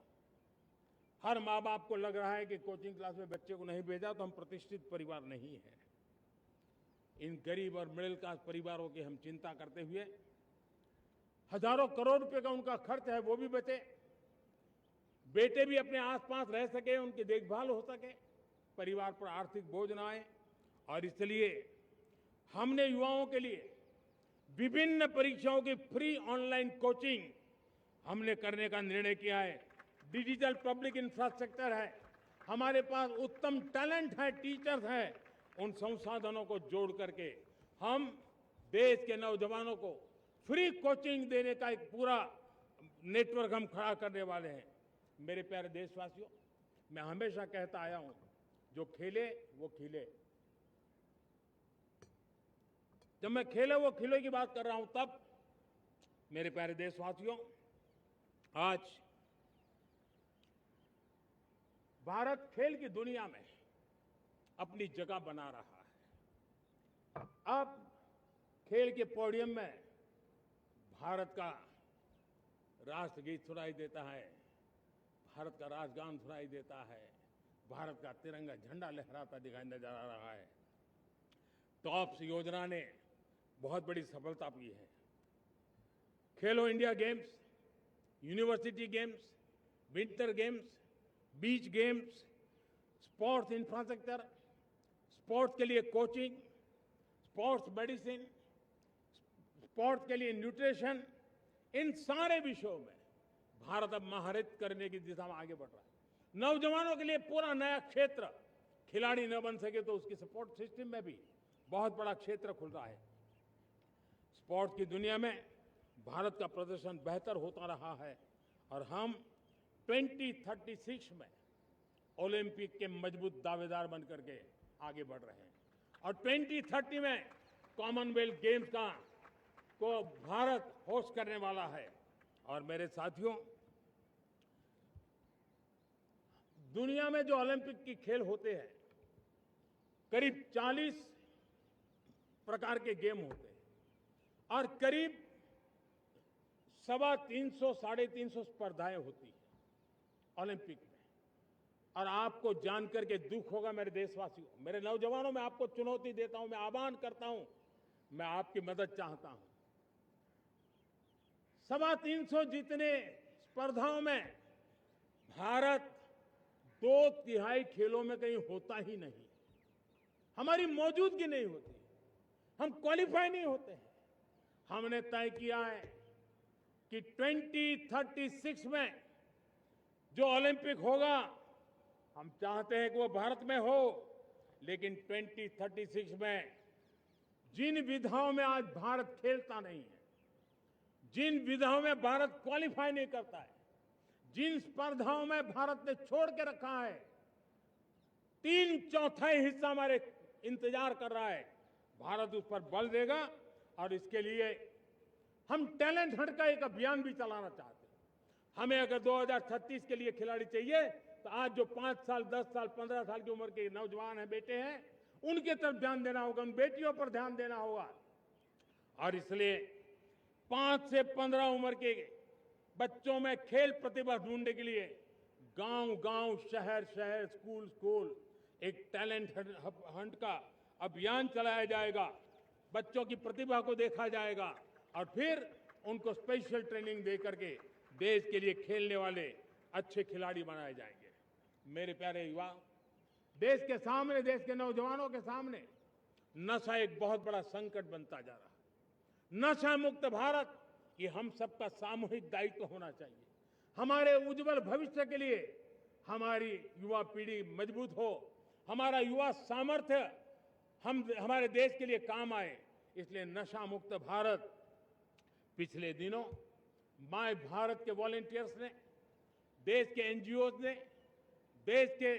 हर माँ बाप को लग रहा है कि कोचिंग क्लास में बच्चे को नहीं भेजा तो हम प्रतिष्ठित परिवार नहीं है। इन गरीब और मिडिल क्लास परिवारों की हम चिंता करते हुए हजारों करोड़ रुपए का उनका खर्च है वो भी बचे, बेटे भी अपने आसपास रह सके, उनकी देखभाल हो सके, परिवार पर आर्थिक बोझ ना आए। और इसलिए हमने युवाओं के लिए विभिन्न परीक्षाओं की फ्री ऑनलाइन कोचिंग हमने करने का निर्णय किया है। डिजिटल पब्लिक इंफ्रास्ट्रक्चर है, हमारे पास उत्तम टैलेंट है, टीचर्स हैं, उन संसाधनों को जोड़ करके हम देश के नौजवानों को फ्री कोचिंग देने का एक पूरा नेटवर्क हम खड़ा करने वाले हैं। मेरे प्यारे देशवासियों, मैं हमेशा कहता आया हूं, जो खेले वो खिले। जब मैं खेले वो खिले की बात कर रहा हूं, तब मेरे प्यारे देशवासियों, आज भारत खेल की दुनिया में अपनी जगह बना रहा है। अब खेल के पोडियम में भारत का राष्ट्रगीत सुनाई देता है, भारत का राष्ट्रगान सुनाई देता है, भारत का तिरंगा झंडा लहराता दिखाई नजर आ रहा है। टॉप्स योजना ने बहुत बड़ी सफलता पाई है। खेलो India games, university games, winter games, beach games, sports infrastructure, sports के लिए कोचिंग, स्पोर्ट्स मेडिसिन, स्पोर्ट्स के लिए न्यूट्रिशन, इन सारे विषयों में भारत अब महारत करने की दिशा में आगे बढ़ रहा है। नौजवानों के लिए पूरा नया क्षेत्र, खिलाड़ी न बन सके तो उसकी सपोर्ट सिस्टम में भी बहुत बड़ा क्षेत्र खुल रहा है। स्पोर्ट्स की दुनिया में भारत का प्रदर्शन बेहतर होता रहा है और हम 2036 में ओलंपिक के मजबूत दावेदार बनकर के आगे बढ़ रहे हैं और 2030 में कॉमनवेल्थ गेम्स को भारत होस्ट करने वाला है। और मेरे साथियों, दुनिया में जो ओलंपिक की खेल होते हैं, करीब 40 प्रकार के गेम होते हैं और करीब 350 साढ़े 350 स्पर्धाएं होती हैं ओलंपिक में। और आपको जानकर के दुख होगा मेरे देशवासियों, मेरे नौजवानों, मैं आपको चुनौती देता हूं, मैं आह्वान करता हूं, मैं आपकी मदद चाहता हूं। 350 जितने स्पर्धाओं में भारत 2/3 खेलों में कहीं होता ही नहीं, हमारी मौजूदगी नहीं होती, हम क्वालिफाई नहीं होते हैं। हमने तय किया है कि 2036 में जो ओलंपिक होगा, हम चाहते हैं कि वो भारत में हो, लेकिन 2036 में जिन विधाओं में आज भारत खेलता नहीं है, जिन विधाओं में भारत क्वालिफाई नहीं करता है, जिन स्पर्धाओं में भारत ने छोड़ के रखा है, 3/4 हिस्सा हमारे इंतजार कर रहा है। भारत उस पर बल देगा और इसके लिए हम टैलेंट हंट का एक अभियान भी चलाना चाहते हैं। हमें अगर 2036 के लिए खिलाड़ी चाहिए तो आज जो 5 साल, 10 साल, 15 साल की उम्र के नौजवान हैं, बेटे हैं, उनके तरफ ध्यान देना होगा, उन बेटियों पर ध्यान देना होगा। और इसलिए 5 से 15 उम्र के बच्चों में खेल प्रतिभा ढूंढने के लिए गांव-गांव, शहर-शहर, स्कूल-स्कूल एक टैलेंट हंट का अभियान चलाया जाएगा। बच्चों की प्रतिभा को देखा जाएगा और फिर उनको स्पेशल ट्रेनिंग दे करके देश के लिए खेलने वाले अच्छे खिलाड़ी बनाए जाएंगे। मेरे प्यारे युवा, देश के सामने, देश के नौजवानों के सामने नशा एक बहुत बड़ा संकट बनता जा रहा है। नशा मुक्त भारत, ये हम सबका सामूहिक दायित्व होना चाहिए। हमारे उज्जवल भविष्य के लिए हमारी युवा पीढ़ी मजबूत हो, हमारा युवा सामर्थ्य हमारे देश के लिए काम आए, इसलिए नशा मुक्त भारत। पिछले दिनों माय भारत के वॉलंटियर्स ने, देश के एनजीओ ने देश के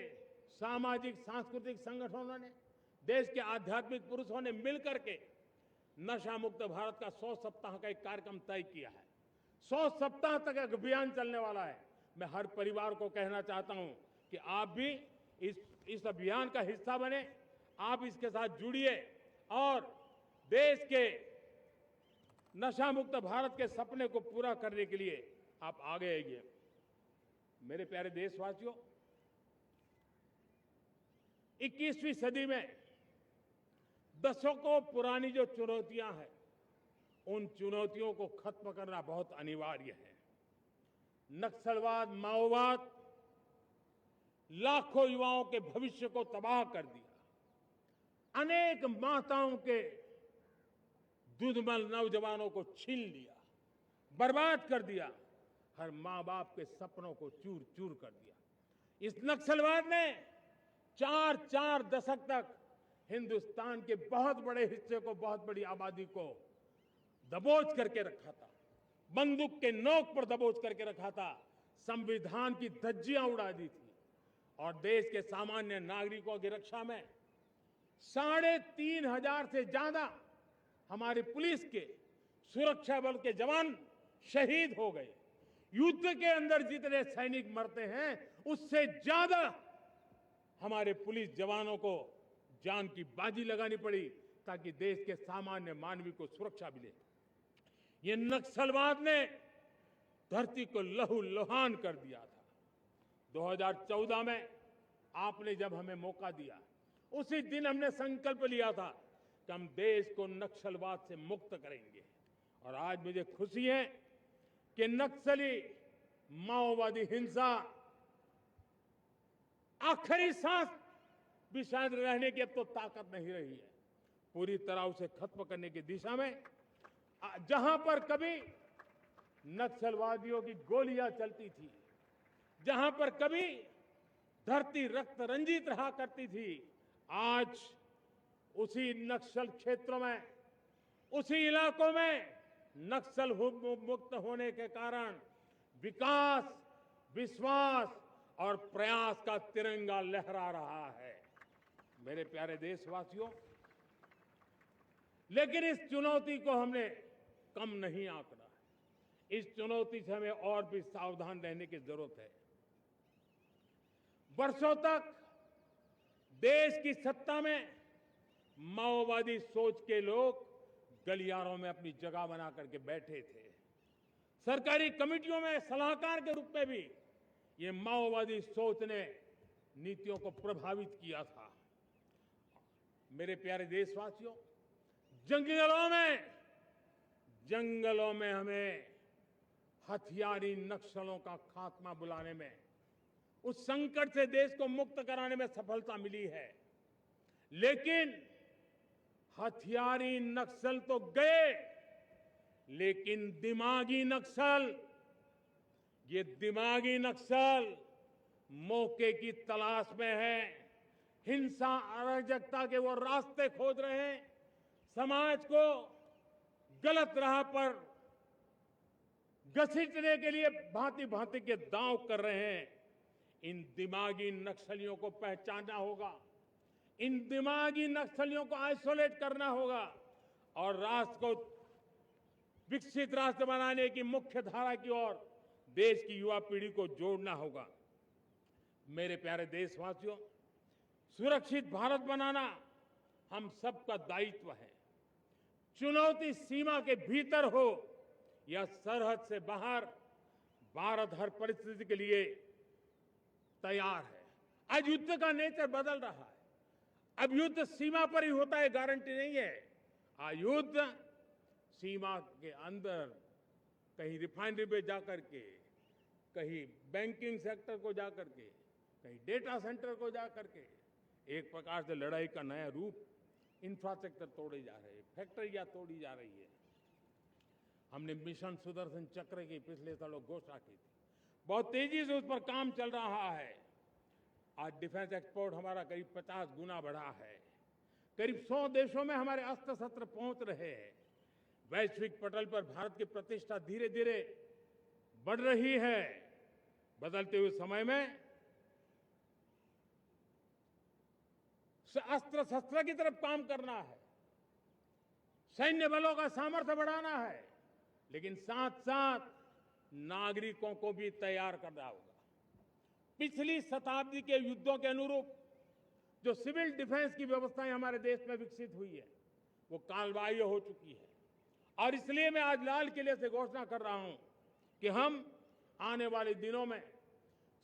सामाजिक सांस्कृतिक संगठनों ने, देश के आध्यात्मिक पुरुषों ने मिलकर के नशा मुक्त भारत का 100 सप्ताह का एक कार्यक्रम तय किया है। 100 सप्ताह तक एक अभियान चलने वाला है। मैं हर परिवार को कहना चाहता हूं कि आप भी इस अभियान का हिस्सा बने, आप इसके साथ जुड़िए और देश के नशा मुक्त भारत के सपने को पूरा करने के लिए आप आगे आइए। मेरे प्यारे देशवासियों, 21वीं सदी में दशकों पुरानी जो चुनौतियां हैं, उन चुनौतियों को खत्म करना बहुत अनिवार्य है। नक्सलवाद, माओवाद लाखों युवाओं के भविष्य को तबाह कर दिया। अनेक माताओं के दूधमल नौजवानों को छीन लिया, बर्बाद कर दिया। हर मां बाप के सपनों को चूर चूर कर दिया। इस नक्सलवाद ने 4 दशक तक हिंदुस्तान के बहुत बड़े हिस्से को, बहुत बड़ी आबादी को दबोच करके रखा था। बंदूक के नोक पर दबोच करके रखा था। संविधान की धज्जियां उड़ा दी थी और देश के सामान्य नागरिकों की रक्षा में 3,500 से ज्यादा हमारी पुलिस के, सुरक्षा बल के जवान शहीद हो गए। युद्ध के अंदर जितने सैनिक मरते हैं, उससे ज्यादा हमारे पुलिस जवानों को जान की बाजी लगानी पड़ी ताकि देश के सामान्य मानवी को सुरक्षा मिले। ये नक्सलवाद ने धरती को लहूलुहान कर दिया था। 2014 में आपने जब हमें मौका दिया, उसी दिन हमने संकल्प लिया था कि हम देश को नक्सलवाद से मुक्त करेंगे। और आज मुझे खुशी है कि नक्सली माओवादी हिंसा आखिरी सांस भी शायद रहने की अब तो ताकत नहीं रही है। पूरी तरह उसे खत्म करने की दिशा में जहां पर कभी नक्सलवादियों की गोलियां चलती थी, जहां पर कभी धरती रक्त रंजित रहा करती थी, आज उसी नक्सल क्षेत्रों में, उसी इलाकों में नक्सल मुक्त होने के कारण विकास, विश्वास और प्रयास का तिरंगा लहरा रहा है। मेरे प्यारे देशवासियों, लेकिन इस चुनौती को हमने कम नहीं आंकना है। इस चुनौती से हमें और भी सावधान रहने की जरूरत है। वर्षों तक देश की सत्ता में माओवादी सोच के लोग गलियारों में अपनी जगह बना करके बैठे थे। सरकारी कमेटियों में सलाहकार के रूप में भी ये माओवादी सोच ने नीतियों को प्रभावित किया था। मेरे प्यारे देशवासियों, जंगलों में हमें हथियारी नक्सलों का खात्मा बुलाने में, उस संकट से देश को मुक्त कराने में सफलता मिली है। लेकिन हथियारी नक्सल तो गए, लेकिन दिमागी नक्सल, ये दिमागी नक्सल मौके की तलाश में है। हिंसा, अराजकता के वो रास्ते खोज रहे हैं, समाज को गलत राह पर घसीटने के लिए भांति भांति के दांव कर रहे हैं। इन दिमागी नक्सलियों को पहचानना होगा, इन दिमागी नक्सलियों को आइसोलेट करना होगा और राष्ट्र को विकसित राष्ट्र बनाने की मुख्य धारा की ओर देश की युवा पीढ़ी को जोड़ना होगा। मेरे प्यारे देशवासियों, सुरक्षित भारत बनाना हम सबका दायित्व है। चुनौती सीमा के भीतर हो या सरहद से बाहर, भारत हर परिस्थिति के लिए तैयार है। आज युद्ध का नेचर बदल रहा है। अब युद्ध सीमा पर ही होता है, गारंटी नहीं है। आज युद्ध सीमा के अंदर, कहीं रिफाइनरी पे जाकर के, कहीं बैंकिंग सेक्टर को जाकर के, कहीं डेटा सेंटर को जाकर के, एक प्रकार से लड़ाई का नया रूप, इंफ्रास्ट्रक्चर तोड़े जा रहे हैं, फैक्ट्रियां तोड़ी जा रही है। हमने मिशन सुदर्शन चक्र की पिछले सालों घोषणा की थी, बहुत तेजी से उस पर काम चल रहा है। आज डिफेंस एक्सपोर्ट हमारा करीब 50 गुना बढ़ा है। करीब 100 देशों में हमारे अस्त्र शस्त्र पहुंच रहे हैं। वैश्विक पटल पर भारत की प्रतिष्ठा धीरे धीरे बढ़ रही है। बदलते हुए समय में अस्त्र शस्त्र की तरफ काम करना है, सैन्य बलों का सामर्थ्य बढ़ाना है, लेकिन साथ साथ नागरिकों को भी तैयार करना होगा। पिछली शताब्दी के युद्धों के अनुरूप जो सिविल डिफेंस की व्यवस्थाएं हमारे देश में विकसित हुई है वो कालबाह्य हो चुकी है, और इसलिए मैं आज लाल किले से घोषणा कर रहा हूं कि हम आने वाले दिनों में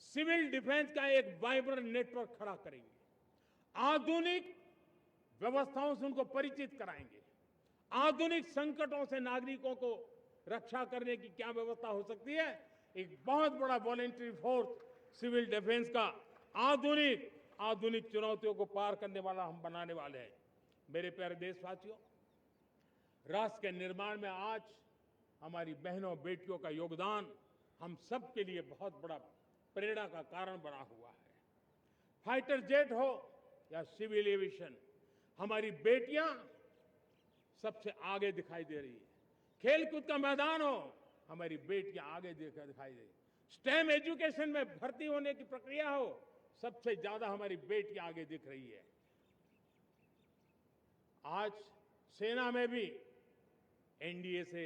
सिविल डिफेंस का एक वाइब्रेंट नेटवर्क खड़ा करेंगे, आधुनिक व्यवस्थाओं से उनको परिचित कराएंगे, आधुनिक संकटों से नागरिकों को रक्षा करने की क्या व्यवस्था हो सकती है, एक बहुत बड़ा वॉलेंटरी फोर्स सिविल डिफेंस का आधुनिक चुनौतियों को पार करने वाला हम बनाने वाले हैं। मेरे प्यारे देशवासियों, राष्ट्र के निर्माण में आज हमारी बहनों बेटियों का योगदान हम सब के लिए बहुत बड़ा प्रेरणा का कारण बना हुआ है। फाइटर जेट हो या सिविल एविएशन, हमारी बेटियां सबसे आगे दिखाई दे रही है। खेलकूद का मैदान हो, हमारी बेटियां आगे दिखाई दे रही है। स्टेम एजुकेशन में भर्ती होने की प्रक्रिया हो, सबसे ज्यादा हमारी बेटियां आगे दिख रही है। आज सेना में भी एनडीए से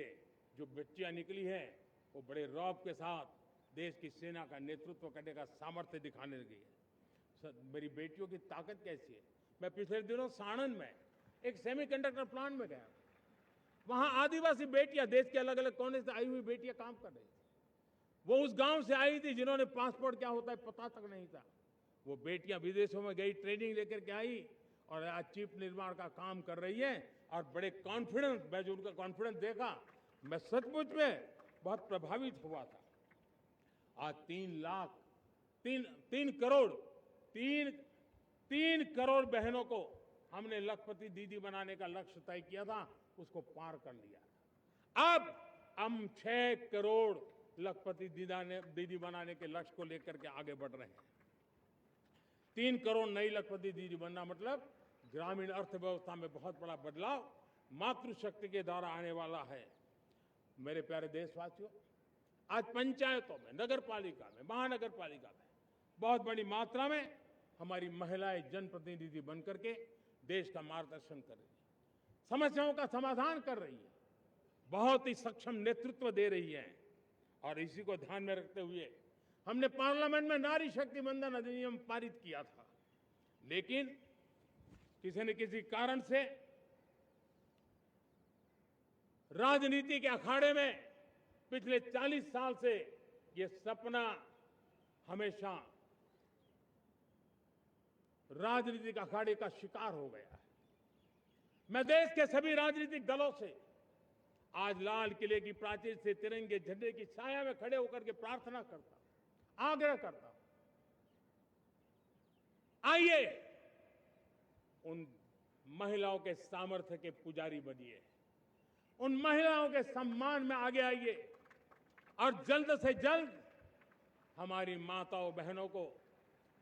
जो बच्चियां निकली हैं वो बड़े रौब के साथ देश की सेना का नेतृत्व करने का सामर्थ्य दिखाने लगी है। मेरी बेटियों की ताकत कैसी है। मैं पिछले दिनों साणंद में एक सेमीकंडक्टर प्लांट में गया, वहां आदिवासी बेटियां, देश के अलग अलग कोने से आई हुई बेटियां काम कर रही थी। वो उस गांव से आई थी जिन्होंने पासपोर्ट क्या होता है पता तक नहीं था। वो बेटियां विदेशों में गई, ट्रेनिंग लेकर के आई और आज चिप निर्माण का काम कर रही है और बड़े कॉन्फिडेंस, मैं जो उनका कॉन्फिडेंस देखा, मैं सचमुच में बहुत प्रभावित हुआ था। आज 3 करोड़ बहनों को हमने लखपति दीदी बनाने का लक्ष्य तय किया था, उसको पार कर लिया। अब हम 6 करोड़ लखपति दीदी बनाने के लक्ष्य को लेकर के आगे बढ़ रहे हैं। 3 करोड़ नई लखपति दीदी बनना मतलब ग्रामीण अर्थव्यवस्था में बहुत बड़ा बदलाव मातृशक्ति के द्वारा आने वाला है। मेरे प्यारे देशवासियों, आज पंचायतों में, नगर पालिका में, महानगर पालिका में बहुत बड़ी मात्रा में हमारी महिलाएं जनप्रतिनिधि बनकर के देश का मार्गदर्शन कर रही है, समस्याओं का समाधान कर रही है, बहुत ही सक्षम नेतृत्व दे रही है। और इसी को ध्यान में रखते हुए हमने पार्लियामेंट में नारी शक्ति वंदन अधिनियम पारित किया था, लेकिन किसी न किसी कारण से राजनीति के अखाड़े में पिछले 40 साल से ये सपना हमेशा राजनीतिक अखाड़े का शिकार हो गया है। मैं देश के सभी राजनीतिक दलों से आज लाल किले की प्राचीर से तिरंगे झंडे की छाया में खड़े होकर के प्रार्थना करता हूं, आग्रह करता हूं, आइए उन महिलाओं के सामर्थ्य के पुजारी बनिए, उन महिलाओं के सम्मान में आगे आइए और जल्द से जल्द हमारी माताओं बहनों को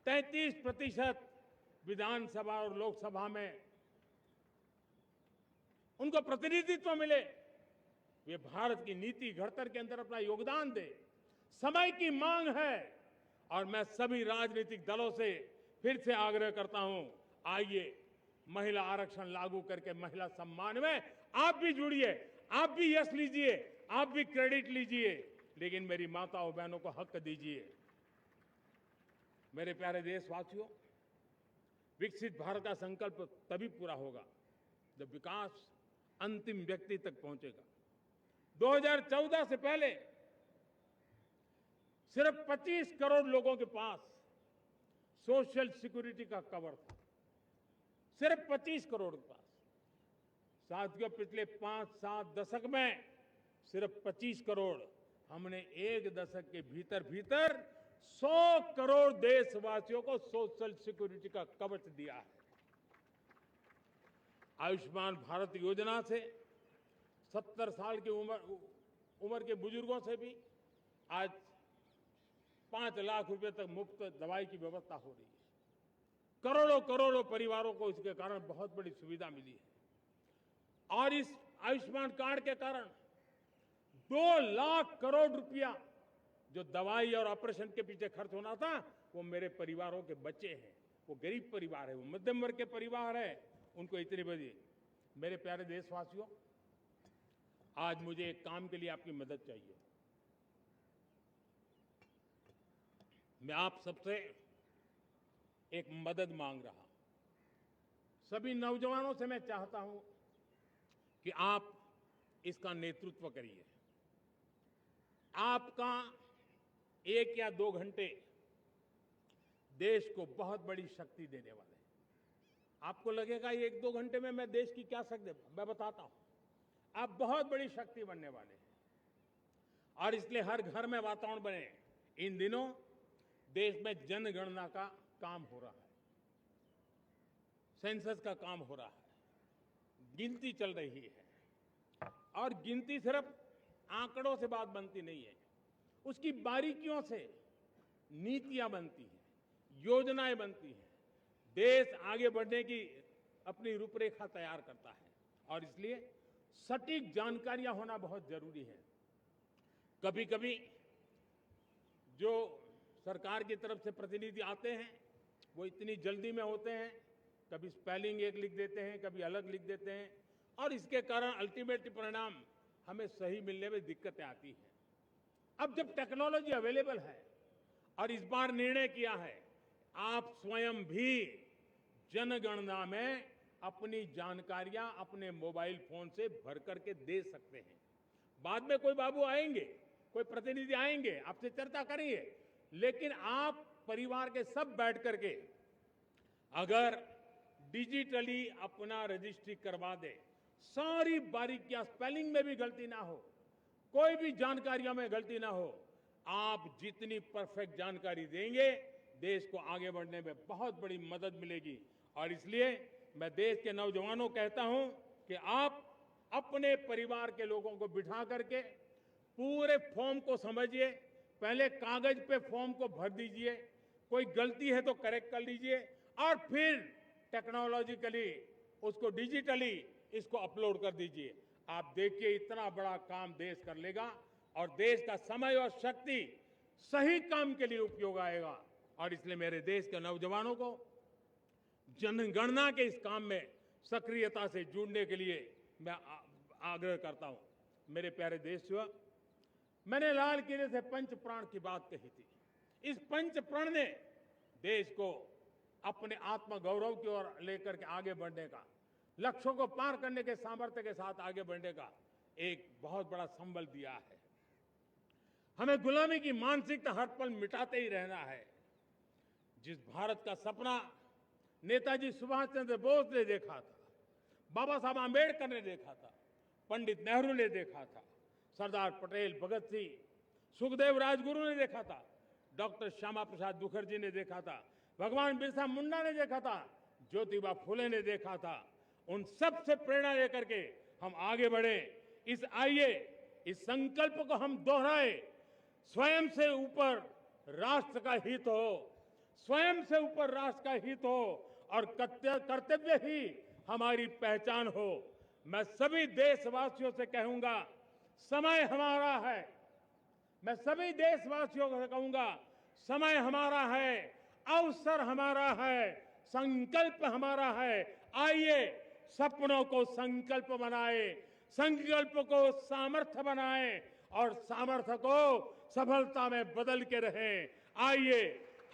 33% विधानसभा और लोकसभा में उनको प्रतिनिधित्व मिले, वे भारत की नीति घड़तर के अंदर अपना योगदान दे। समय की मांग है और मैं सभी राजनीतिक दलों से फिर से आग्रह करता हूं, आइए महिला आरक्षण लागू करके महिला सम्मान में आप भी जुड़िए, आप भी यश लीजिए, आप भी क्रेडिट लीजिए, लेकिन मेरी माताओं बहनों को हक दीजिए। मेरे प्यारे देशवासियों, विकसित भारत का संकल्प तभी पूरा होगा जब विकास अंतिम व्यक्ति तक पहुंचेगा। 2014 से पहले सिर्फ 25 करोड़ लोगों के पास सोशल सिक्योरिटी का कवर था, सिर्फ 25 करोड़ के पास। साथियों, पिछले 5-7 दशक में सिर्फ 25 करोड़, हमने एक दशक के भीतर 100 करोड़ देशवासियों को सोशल सिक्योरिटी का कवच दिया है। आयुष्मान भारत योजना से 70 साल की उम्र के बुजुर्गों से भी आज 5 लाख रुपए तक मुफ्त दवाई की व्यवस्था हो रही है। करोड़ों परिवारों को इसके कारण बहुत बड़ी सुविधा मिली है। और इस आयुष्मान कार्ड के कारण 2 लाख करोड़ रुपया जो दवाई और ऑपरेशन के पीछे खर्च होना था, वो मेरे परिवारों के बचे हैं, वो गरीब परिवार है, वो मध्यम वर्ग के परिवार है, उनको इतनी बड़ी। मेरे प्यारे देशवासियों, आज मुझे एक काम के लिए आपकी मदद चाहिए। मैं आप सबसे एक मदद मांग रहा हूं। सभी नौजवानों से मैं चाहता हूं कि आप इसका नेतृत्व करिए। आपका 1 या 2 घंटे देश को बहुत बड़ी शक्ति देने वाले हैं। आपको लगेगा 1-2 घंटे में मैं देश की क्या शक्ति, मैं बताता हूं, आप बहुत बड़ी शक्ति बनने वाले हैं। और इसलिए हर घर में वातावरण बने। इन दिनों देश में जनगणना का काम हो रहा है, सेंसस का काम हो रहा है, गिनती चल रही है। और गिनती सिर्फ आंकड़ों से बात बनती नहीं है, उसकी बारीकियों से नीतियां बनती हैं, योजनाएं बनती हैं। देश आगे बढ़ने की अपनी रूपरेखा तैयार करता है और इसलिए सटीक जानकारियां होना बहुत जरूरी है। कभी कभी जो सरकार की तरफ से प्रतिनिधि आते हैं वो इतनी जल्दी में होते हैं, कभी स्पेलिंग एक लिख देते हैं, कभी अलग लिख देते हैं और इसके कारण अल्टीमेट परिणाम हमें सही मिलने में दिक्कतें आती हैं। अब जब टेक्नोलॉजी अवेलेबल है और इस बार निर्णय किया है, आप स्वयं भी जनगणना में अपनी जानकारियां अपने मोबाइल फोन से भर करके दे सकते हैं। बाद में कोई बाबू आएंगे, कोई प्रतिनिधि आएंगे, आपसे चर्चा करेंगे, लेकिन आप परिवार के सब बैठ करके अगर डिजिटली अपना रजिस्ट्री करवा दे, सारी बारीकियां, स्पेलिंग में भी गलती ना हो, कोई भी जानकारियों में गलती ना हो, आप जितनी परफेक्ट जानकारी देंगे देश को आगे बढ़ने में बहुत बड़ी मदद मिलेगी। और इसलिए मैं देश के नौजवानों को कहता हूं कि आप अपने परिवार के लोगों को बिठा करके पूरे फॉर्म को समझिए। पहले कागज पे फॉर्म को भर दीजिए, कोई गलती है तो करेक्ट कर लीजिए और फिर टेक्नोलॉजिकली उसको डिजिटली इसको अपलोड कर दीजिए। आप देखिए इतना बड़ा काम देश कर लेगा और देश का समय और शक्ति सही काम के लिए उपयोग आएगा। और इसलिए मेरे देश के नौजवानों को जनगणना के इस काम में सक्रियता से जुड़ने के लिए मैं आग्रह करता हूं। मेरे प्यारे देशवासियों, मैंने लाल किले से पंच प्राण की बात कही थी। इस पंच प्राण ने देश को अपने आत्मगौरव की ओर लेकर के आगे बढ़ने का, लक्ष्यों को पार करने के सामर्थ्य के साथ आगे बढ़ने का एक बहुत बड़ा संबल दिया है। हमें गुलामी की मानसिकता हर पल मिटाते ही रहना है। जिस भारत का सपना नेताजी सुभाष चंद्र बोस ने देखा था, बाबा साहब आंबेडकर ने देखा था, पंडित नेहरू ने देखा था, सरदार पटेल, भगत सिंह, सुखदेव राजगुरु ने देखा था, डॉक्टर श्यामा प्रसाद मुखर्जी ने देखा था, भगवान बिरसा मुंडा ने देखा था, ज्योतिबा फुले ने देखा था, उन सब से प्रेरणा लेकर के हम आगे बढ़े। इस संकल्प को हम दोहराए, स्वयं से ऊपर राष्ट्र का हित हो, स्वयं से ऊपर राष्ट्र का हित हो और कर्तव्य ही हमारी पहचान हो। मैं सभी देशवासियों से कहूंगा, समय हमारा है। मैं सभी देशवासियों से कहूंगा, समय हमारा है, अवसर हमारा है, संकल्प हमारा है। आइए सपनों को संकल्प बनाए, संकल्प को सामर्थ्य बनाए और सामर्थ्य को सफलता में बदल के रहें। आइए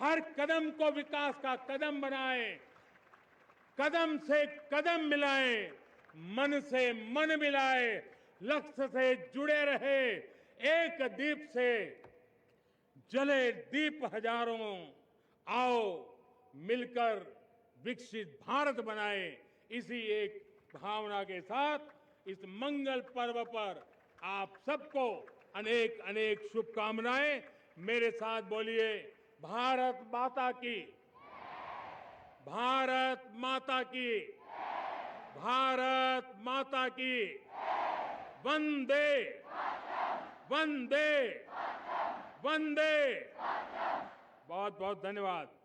हर कदम को विकास का कदम बनाएं, कदम से कदम मिलाएं, मन से मन मिलाएं, लक्ष्य से जुड़े रहे। एक दीप से जले दीप हजारों, आओ मिलकर विकसित भारत बनाएं। इसी एक भावना के साथ इस मंगल पर्व पर आप सबको अनेक अनेक शुभकामनाएं। मेरे साथ बोलिए, भारत माता की, भारत माता की, भारत माता की, वंदे वंदे वंदे। बहुत बहुत धन्यवाद।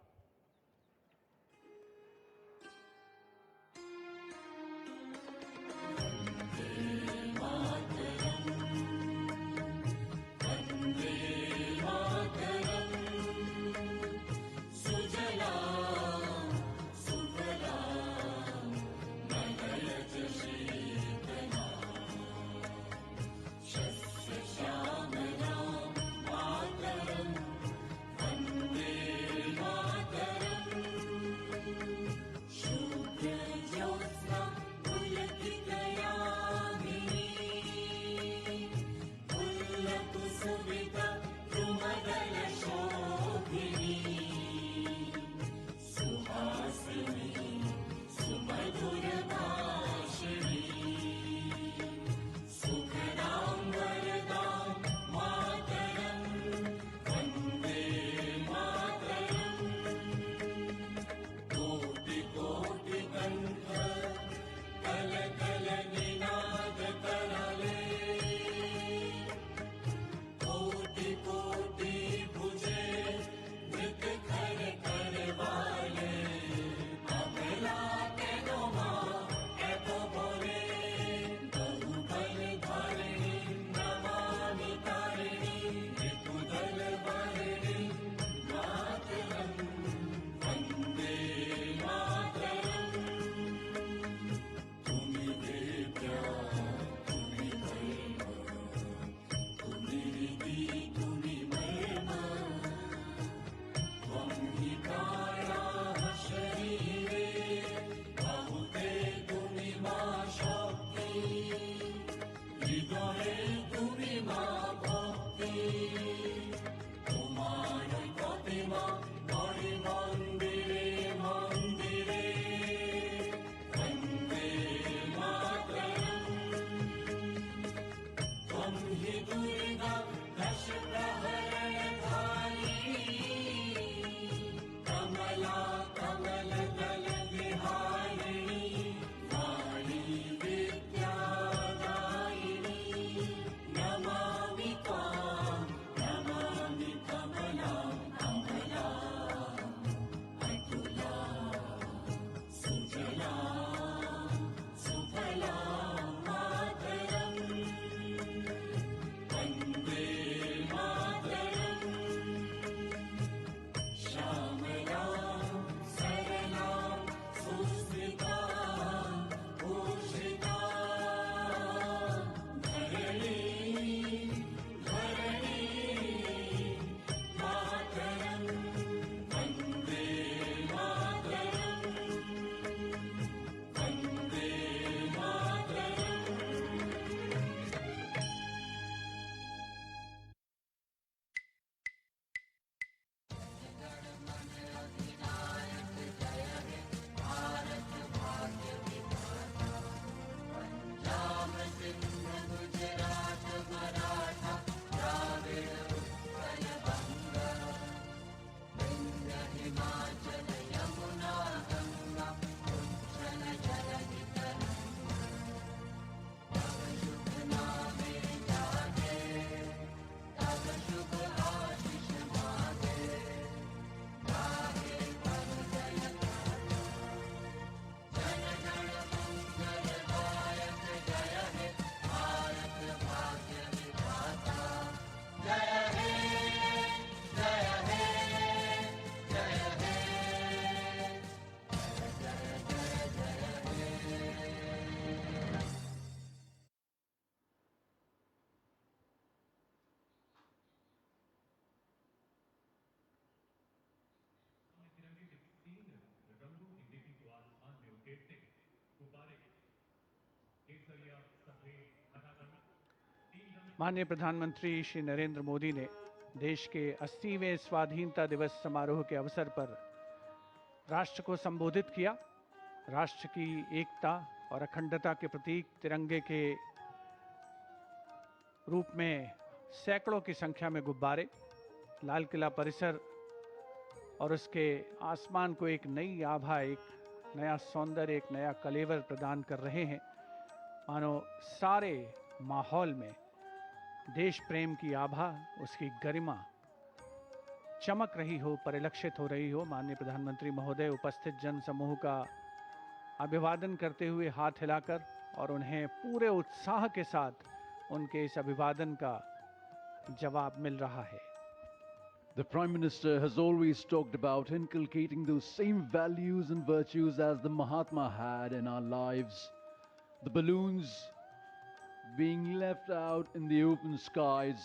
माननीय प्रधानमंत्री श्री नरेंद्र मोदी ने देश के 80वें स्वाधीनता दिवस समारोह के अवसर पर राष्ट्र को संबोधित किया। राष्ट्र की एकता और अखंडता के प्रतीक तिरंगे के रूप में सैकड़ों की संख्या में गुब्बारे लाल किला परिसर और उसके आसमान को एक नई आभा, एक नया सौंदर्य, एक नया कलेवर प्रदान कर रहे हैं। मानो सारे माहौल में देश प्रेम की आभा, उसकी गरिमा चमक रही हो, परिलक्षित हो रही हो। माननीय प्रधानमंत्री महोदय उपस्थित जन समूह का अभिवादन करते हुए हाथ हिलाकर और उन्हें पूरे उत्साह के साथ उनके इस अभिवादन का जवाब मिल रहा है। The Prime Minister has always talked about inculcating those same values and virtues as the Mahatma had in our lives. The balloons being left out in the open skies,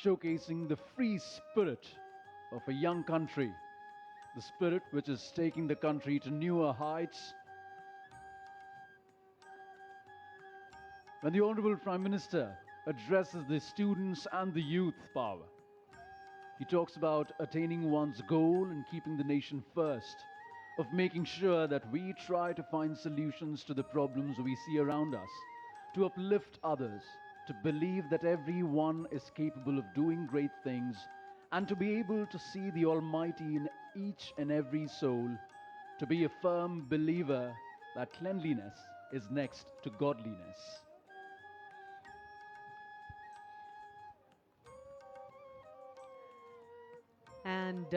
showcasing the free spirit of a young country, the spirit which is taking the country to newer heights. When the Honorable Prime Minister addresses the students and the youth power. He talks about attaining one's goal and keeping the nation first, of making sure that we try to find solutions to the problems we see around us, to uplift others, to believe that everyone is capable of doing great things, and to be able to see the Almighty in each and every soul, to be a firm believer that cleanliness is next to godliness. And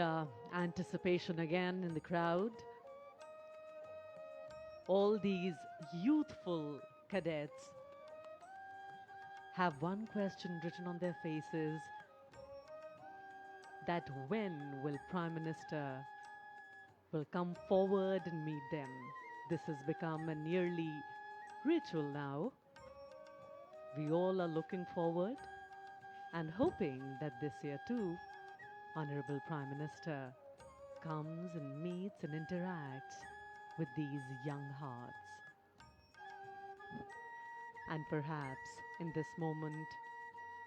anticipation again in the crowd. All these youthful cadets have one question written on their faces, that when will Prime Minister will come forward and meet them. This has become a nearly ritual now. We all are looking forward and hoping that this year too, Honorable Prime Minister comes and meets and interacts with these young hearts. And perhaps in this moment,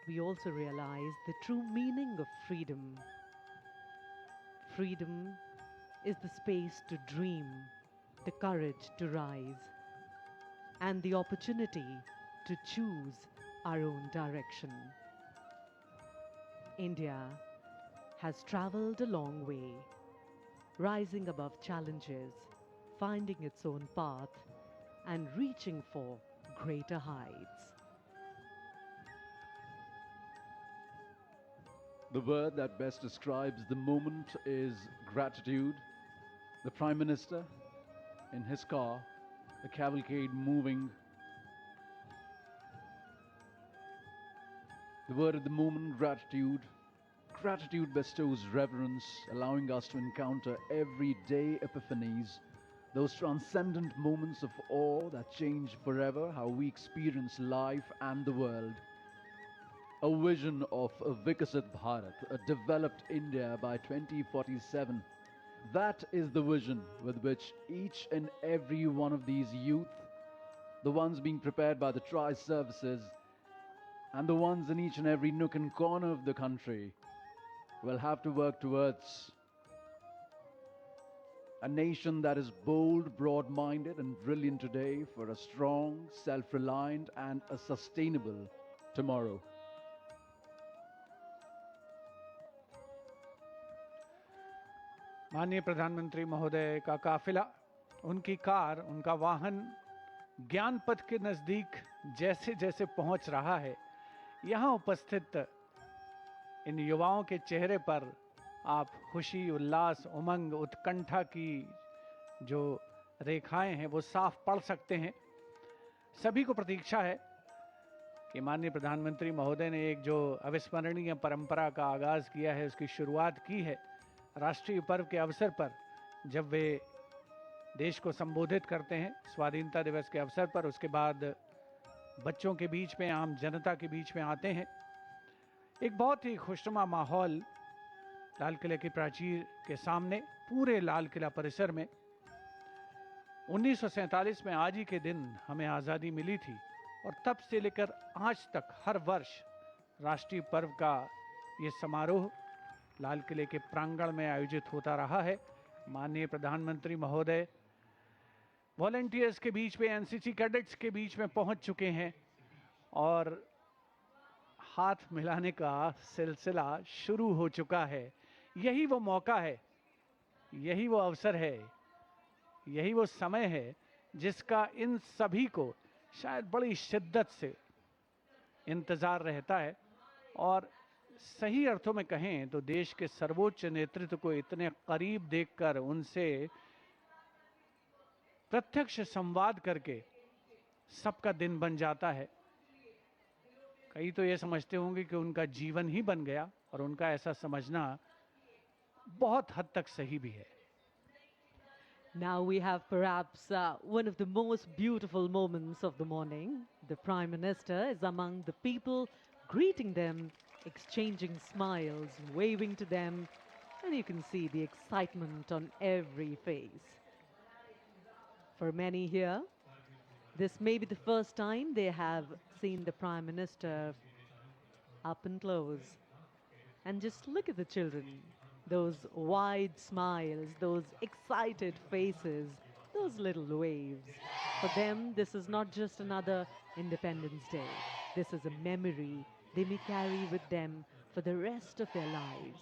we also realize the true meaning of freedom. Freedom is the space to dream, the courage to rise, and the opportunity to choose our own direction. India has traveled a long way, rising above challenges, finding its own path, and reaching for greater heights. The word that best describes the moment is gratitude. The Prime Minister, in his car, the cavalcade moving. The word at the moment, gratitude. Gratitude bestows reverence, allowing us to encounter everyday epiphanies, those transcendent moments of awe that change forever how we experience life and the world. A vision of a Vikasit Bharat, a developed India by 2047. That is the vision with which each and every one of these youth, the ones being prepared by the tri-services, and the ones in each and every nook and corner of the country, will have to work towards. A nation that is bold, broad-minded, and brilliant today for a strong, self-reliant, and a sustainable tomorrow. माननीय प्रधानमंत्री महोदय का काफिला, उनकी car, उनका वाहन ज्ञान पथ के नजदीक जैसे जैसे पहुंच रहा है, यहां उपस्थित इन युवाओं के चेहरे पर आप खुशी, उल्लास, उमंग, उत्कंठा की जो रेखाएं हैं वो साफ पढ़ सकते हैं। सभी को प्रतीक्षा है कि माननीय प्रधानमंत्री महोदय ने एक जो अविस्मरणीय परंपरा का आगाज किया है, उसकी शुरुआत की है राष्ट्रीय पर्व के अवसर पर, जब वे देश को संबोधित करते हैं स्वाधीनता दिवस के अवसर पर। उसके बाद बच्चों के बीच में, आम जनता के बीच में आते हैं। एक बहुत ही खुशनुमा माहौल लाल किले की प्राचीर के सामने, पूरे लाल किला परिसर में। 1947 में आज ही के दिन हमें आज़ादी मिली थी और तब से लेकर आज तक हर वर्ष राष्ट्रीय पर्व का ये समारोह लाल किले के प्रांगण में आयोजित होता रहा है। माननीय प्रधानमंत्री महोदय वॉलंटियर्स के बीच में, एनसीसी कैडेट्स के बीच में पहुंच चुके हैं और हाथ मिलाने का सिलसिला शुरू हो चुका है। यही वो मौका है, यही वो अवसर है, यही वो समय है जिसका इन सभी को शायद बड़ी शिद्दत से इंतजार रहता है। और सही अर्थों में कहें तो देश के सर्वोच्च नेतृत्व को इतने करीब देखकर, उनसे प्रत्यक्ष संवाद करके सबका दिन बन जाता है। कई तो ये समझते होंगे कि उनका जीवन ही बन गया, और उनका ऐसा समझना बहुत हद तक सही भी है। Now we have perhaps one of the most beautiful moments of the morning. The Prime Minister is among the people, greeting them, exchanging smiles, waving to them, and you can see the excitement on every face. For many here, this may be the first time they have seen the Prime Minister up and close. And just look at the children. Those wide smiles, those excited faces, those little waves. For them, this is not just another Independence Day. This is a memory they may carry with them for the rest of their lives.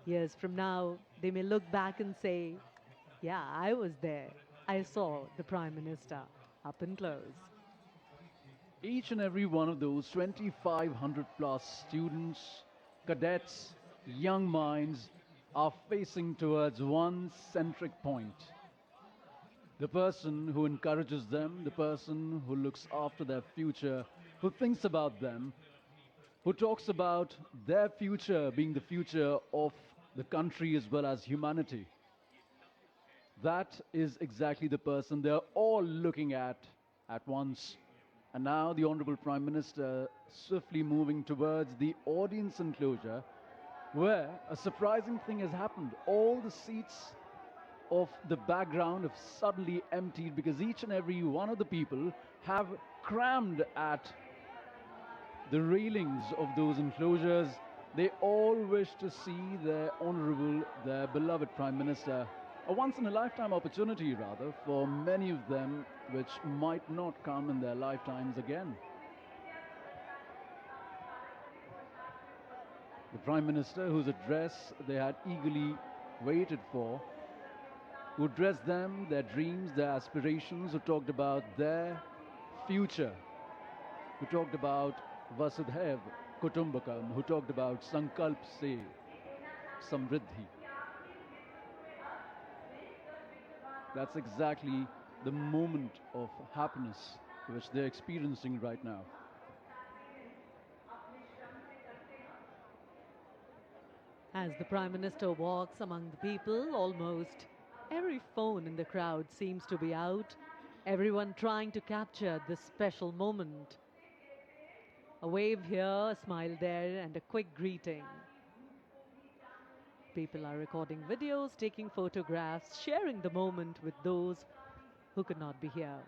Years from now, they may look back and say, yeah, I was there. I saw the Prime Minister up and close. Each and every one of those 2,500 plus students, cadets, young minds are facing towards one centric point. The person who encourages them, the person who looks after their future, who thinks about them, who talks about their future being the future of the country as well as humanity. That is exactly the person they're all looking at once. And now the Honorable Prime Minister swiftly moving towards the audience enclosure, where a surprising thing has happened. All the seats of the background have suddenly emptied because each and every one of the people have crammed at the railings of those enclosures. They all wish to see their honorable, their beloved Prime Minister. A once-in-a-lifetime opportunity, rather, for many of them, which might not come in their lifetimes again. The Prime Minister, whose address they had eagerly waited for, who addressed them, their dreams, their aspirations, who talked about their future, who talked about Vasudhaiv Kutumbakam, who talked about Sankalp Se Samriddhi. That's exactly the moment of happiness which they're experiencing right now. As the Prime Minister walks among the people, almost every phone in the crowd seems to be out, everyone trying to capture this special moment. A wave here, a smile there, and a quick greeting. People are recording videos, taking photographs, sharing the moment with those who could not be here.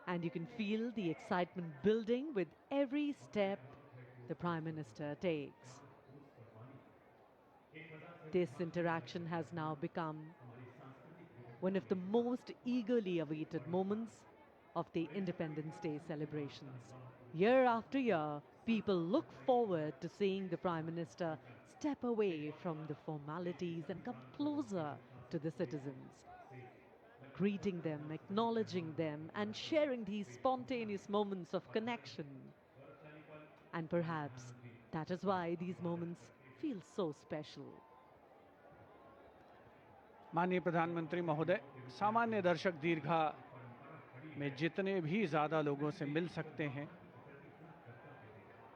And you can feel the excitement building with every step the Prime Minister takes. This interaction has now become one of the most eagerly awaited moments of the Independence Day celebrations. Year after year, people look forward to seeing the Prime Minister step away from the formalities and come closer to the citizens, greeting them, acknowledging them, and sharing these spontaneous moments of connection. And perhaps that is why these moments feel so special. माननीय प्रधानमंत्री महोदय, सामान्य दर्शक दीर्घा में जितने भी ज़्यादा लोगों से मिल सकते हैं,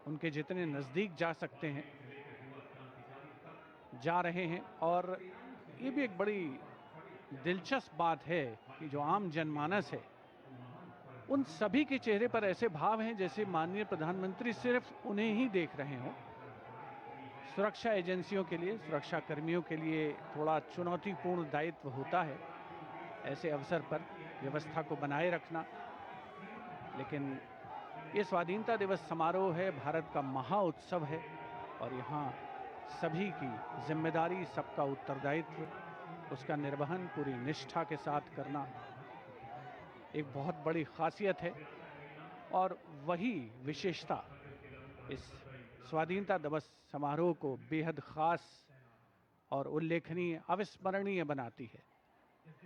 उनके जितने नज़दीक जा सकते हैं, जा रहे हैं। और ये भी एक बड़ी दिलचस्प बात है कि जो आम जनमानस है, उन सभी के चेहरे पर ऐसे भाव हैं जैसे माननीय प्रधानमंत्री सिर्फ उन्हें ही देख रहे हों। सुरक्षा एजेंसियों के लिए, सुरक्षा कर्मियों के लिए थोड़ा चुनौतीपूर्ण दायित्व होता है ऐसे अवसर पर व्यवस्था को बनाए रखना, लेकिन ये स्वाधीनता दिवस समारोह है, भारत का महा उत्सव है और यहाँ सभी की जिम्मेदारी, सबका उत्तरदायित्व, उसका निर्वहन पूरी निष्ठा के साथ करना एक बहुत बड़ी खासियत है। और वही विशेषता इस स्वाधीनता दिवस समारोह को बेहद खास और उल्लेखनीय, अविस्मरणीय बनाती है।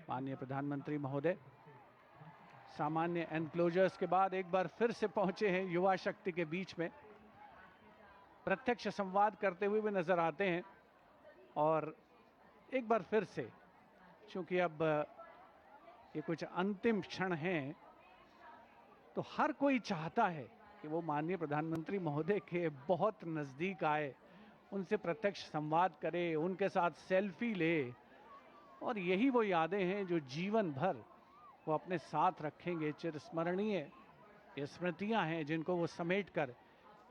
माननीय प्रधानमंत्री महोदय सामान्य एनक्लोजर्स के बाद एक बार फिर से पहुंचे हैं युवा शक्ति के बीच में, प्रत्यक्ष संवाद करते हुए भी नजर आते हैं। और एक बार फिर से, चूंकि अब ये कुछ अंतिम क्षण हैं, तो हर कोई चाहता है कि वो माननीय प्रधानमंत्री महोदय के बहुत नज़दीक आए, उनसे प्रत्यक्ष संवाद करे, उनके साथ सेल्फी ले। और यही वो यादें हैं जो जीवन भर वो अपने साथ रखेंगे। चिरस्मरणीय ये स्मृतियां हैं जिनको वो समेट कर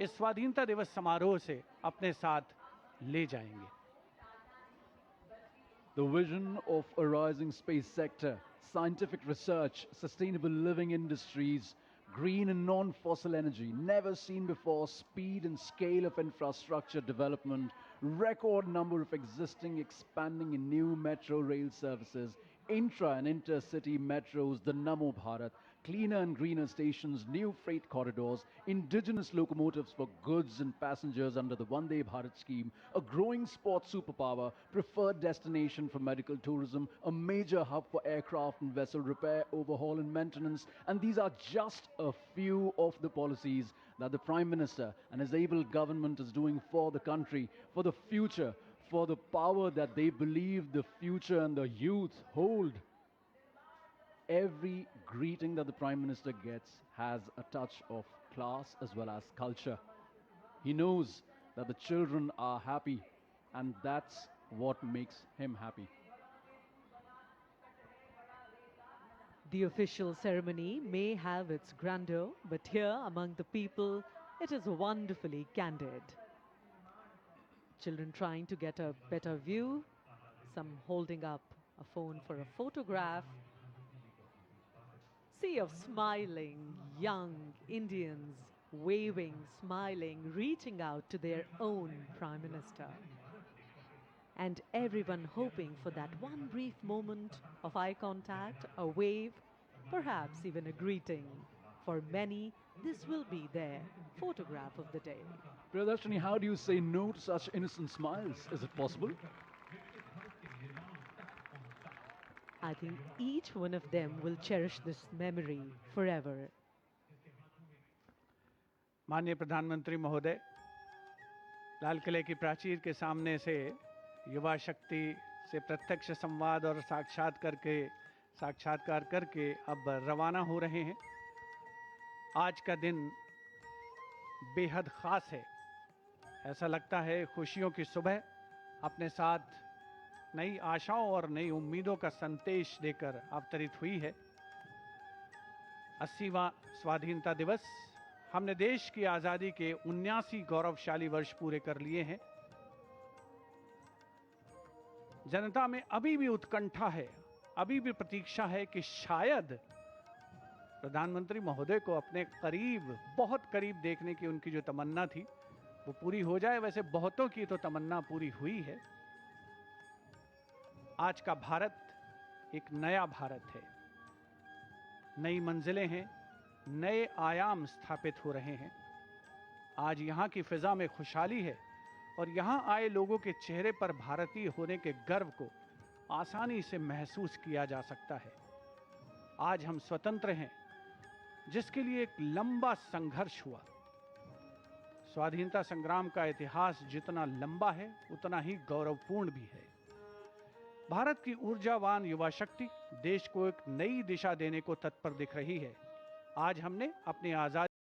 इस स्वाधीनता दिवस समारोह से अपने साथ ले जाएंगे। The vision of a rising space sector, scientific research, sustainable living industries, Green and non-fossil energy, never seen before, speed and scale of infrastructure development, record number of existing, expanding and new metro rail services, intra and intercity metros, the Namo Bharat, cleaner and greener stations, new freight corridors, indigenous locomotives for goods and passengers under the Vande Bharat scheme, a growing sports superpower, preferred destination for medical tourism, a major hub for aircraft and vessel repair, overhaul and maintenance. And these are just a few of the policies that the Prime Minister and his able government is doing for the country, for the future, for the power that they believe the future and the youth hold. Every greeting that the Prime Minister gets has a touch of class as well as culture. He knows that the children are happy, and that's what makes him happy. The official ceremony may have its grandeur, but here among the people, it is wonderfully candid. Children trying to get a better view, some holding up a phone for a photograph. Sea of smiling young Indians, waving, smiling, reaching out to their own Prime Minister. And everyone hoping for that one brief moment of eye contact, a wave, perhaps even a greeting. For many, this will be their photograph of the day. Priyadarshini, how do you say no to such innocent smiles? Is it possible? I think each one of them will cherish this memory forever. माननीय प्रधानमंत्री महोदय, लाल किले की प्राचीर के सामने से युवा शक्ति से प्रत्यक्ष संवाद और साक्षात्कार करके अब रवाना हो रहे हैं। आज का दिन बेहद खास है। ऐसा लगता है खुशियों की सुबह अपने साथ नई आशाओं और नई उम्मीदों का संदेश देकर अवतरित हुई है। 80वां स्वाधीनता दिवस, हमने देश की आजादी के 79 गौरवशाली वर्ष पूरे कर लिए हैं। जनता में अभी भी उत्कंठा है, अभी भी प्रतीक्षा है कि शायद प्रधानमंत्री महोदय को अपने करीब, बहुत करीब देखने की उनकी जो तमन्ना थी वो पूरी हो जाए। वैसे बहुतों की तो तमन्ना पूरी हुई है। आज का भारत एक नया भारत है, नई मंजिलें हैं, नए आयाम स्थापित हो रहे हैं। आज यहाँ की फिजा में खुशहाली है और यहाँ आए लोगों के चेहरे पर भारतीय होने के गर्व को आसानी से महसूस किया जा सकता है। आज हम स्वतंत्र हैं, जिसके लिए एक लंबा संघर्ष हुआ। स्वाधीनता संग्राम का इतिहास जितना लंबा है उतना ही गौरवपूर्ण भी है। भारत की ऊर्जावान युवा शक्ति देश को एक नई दिशा देने को तत्पर दिख रही है। आज हमने अपनी आजादी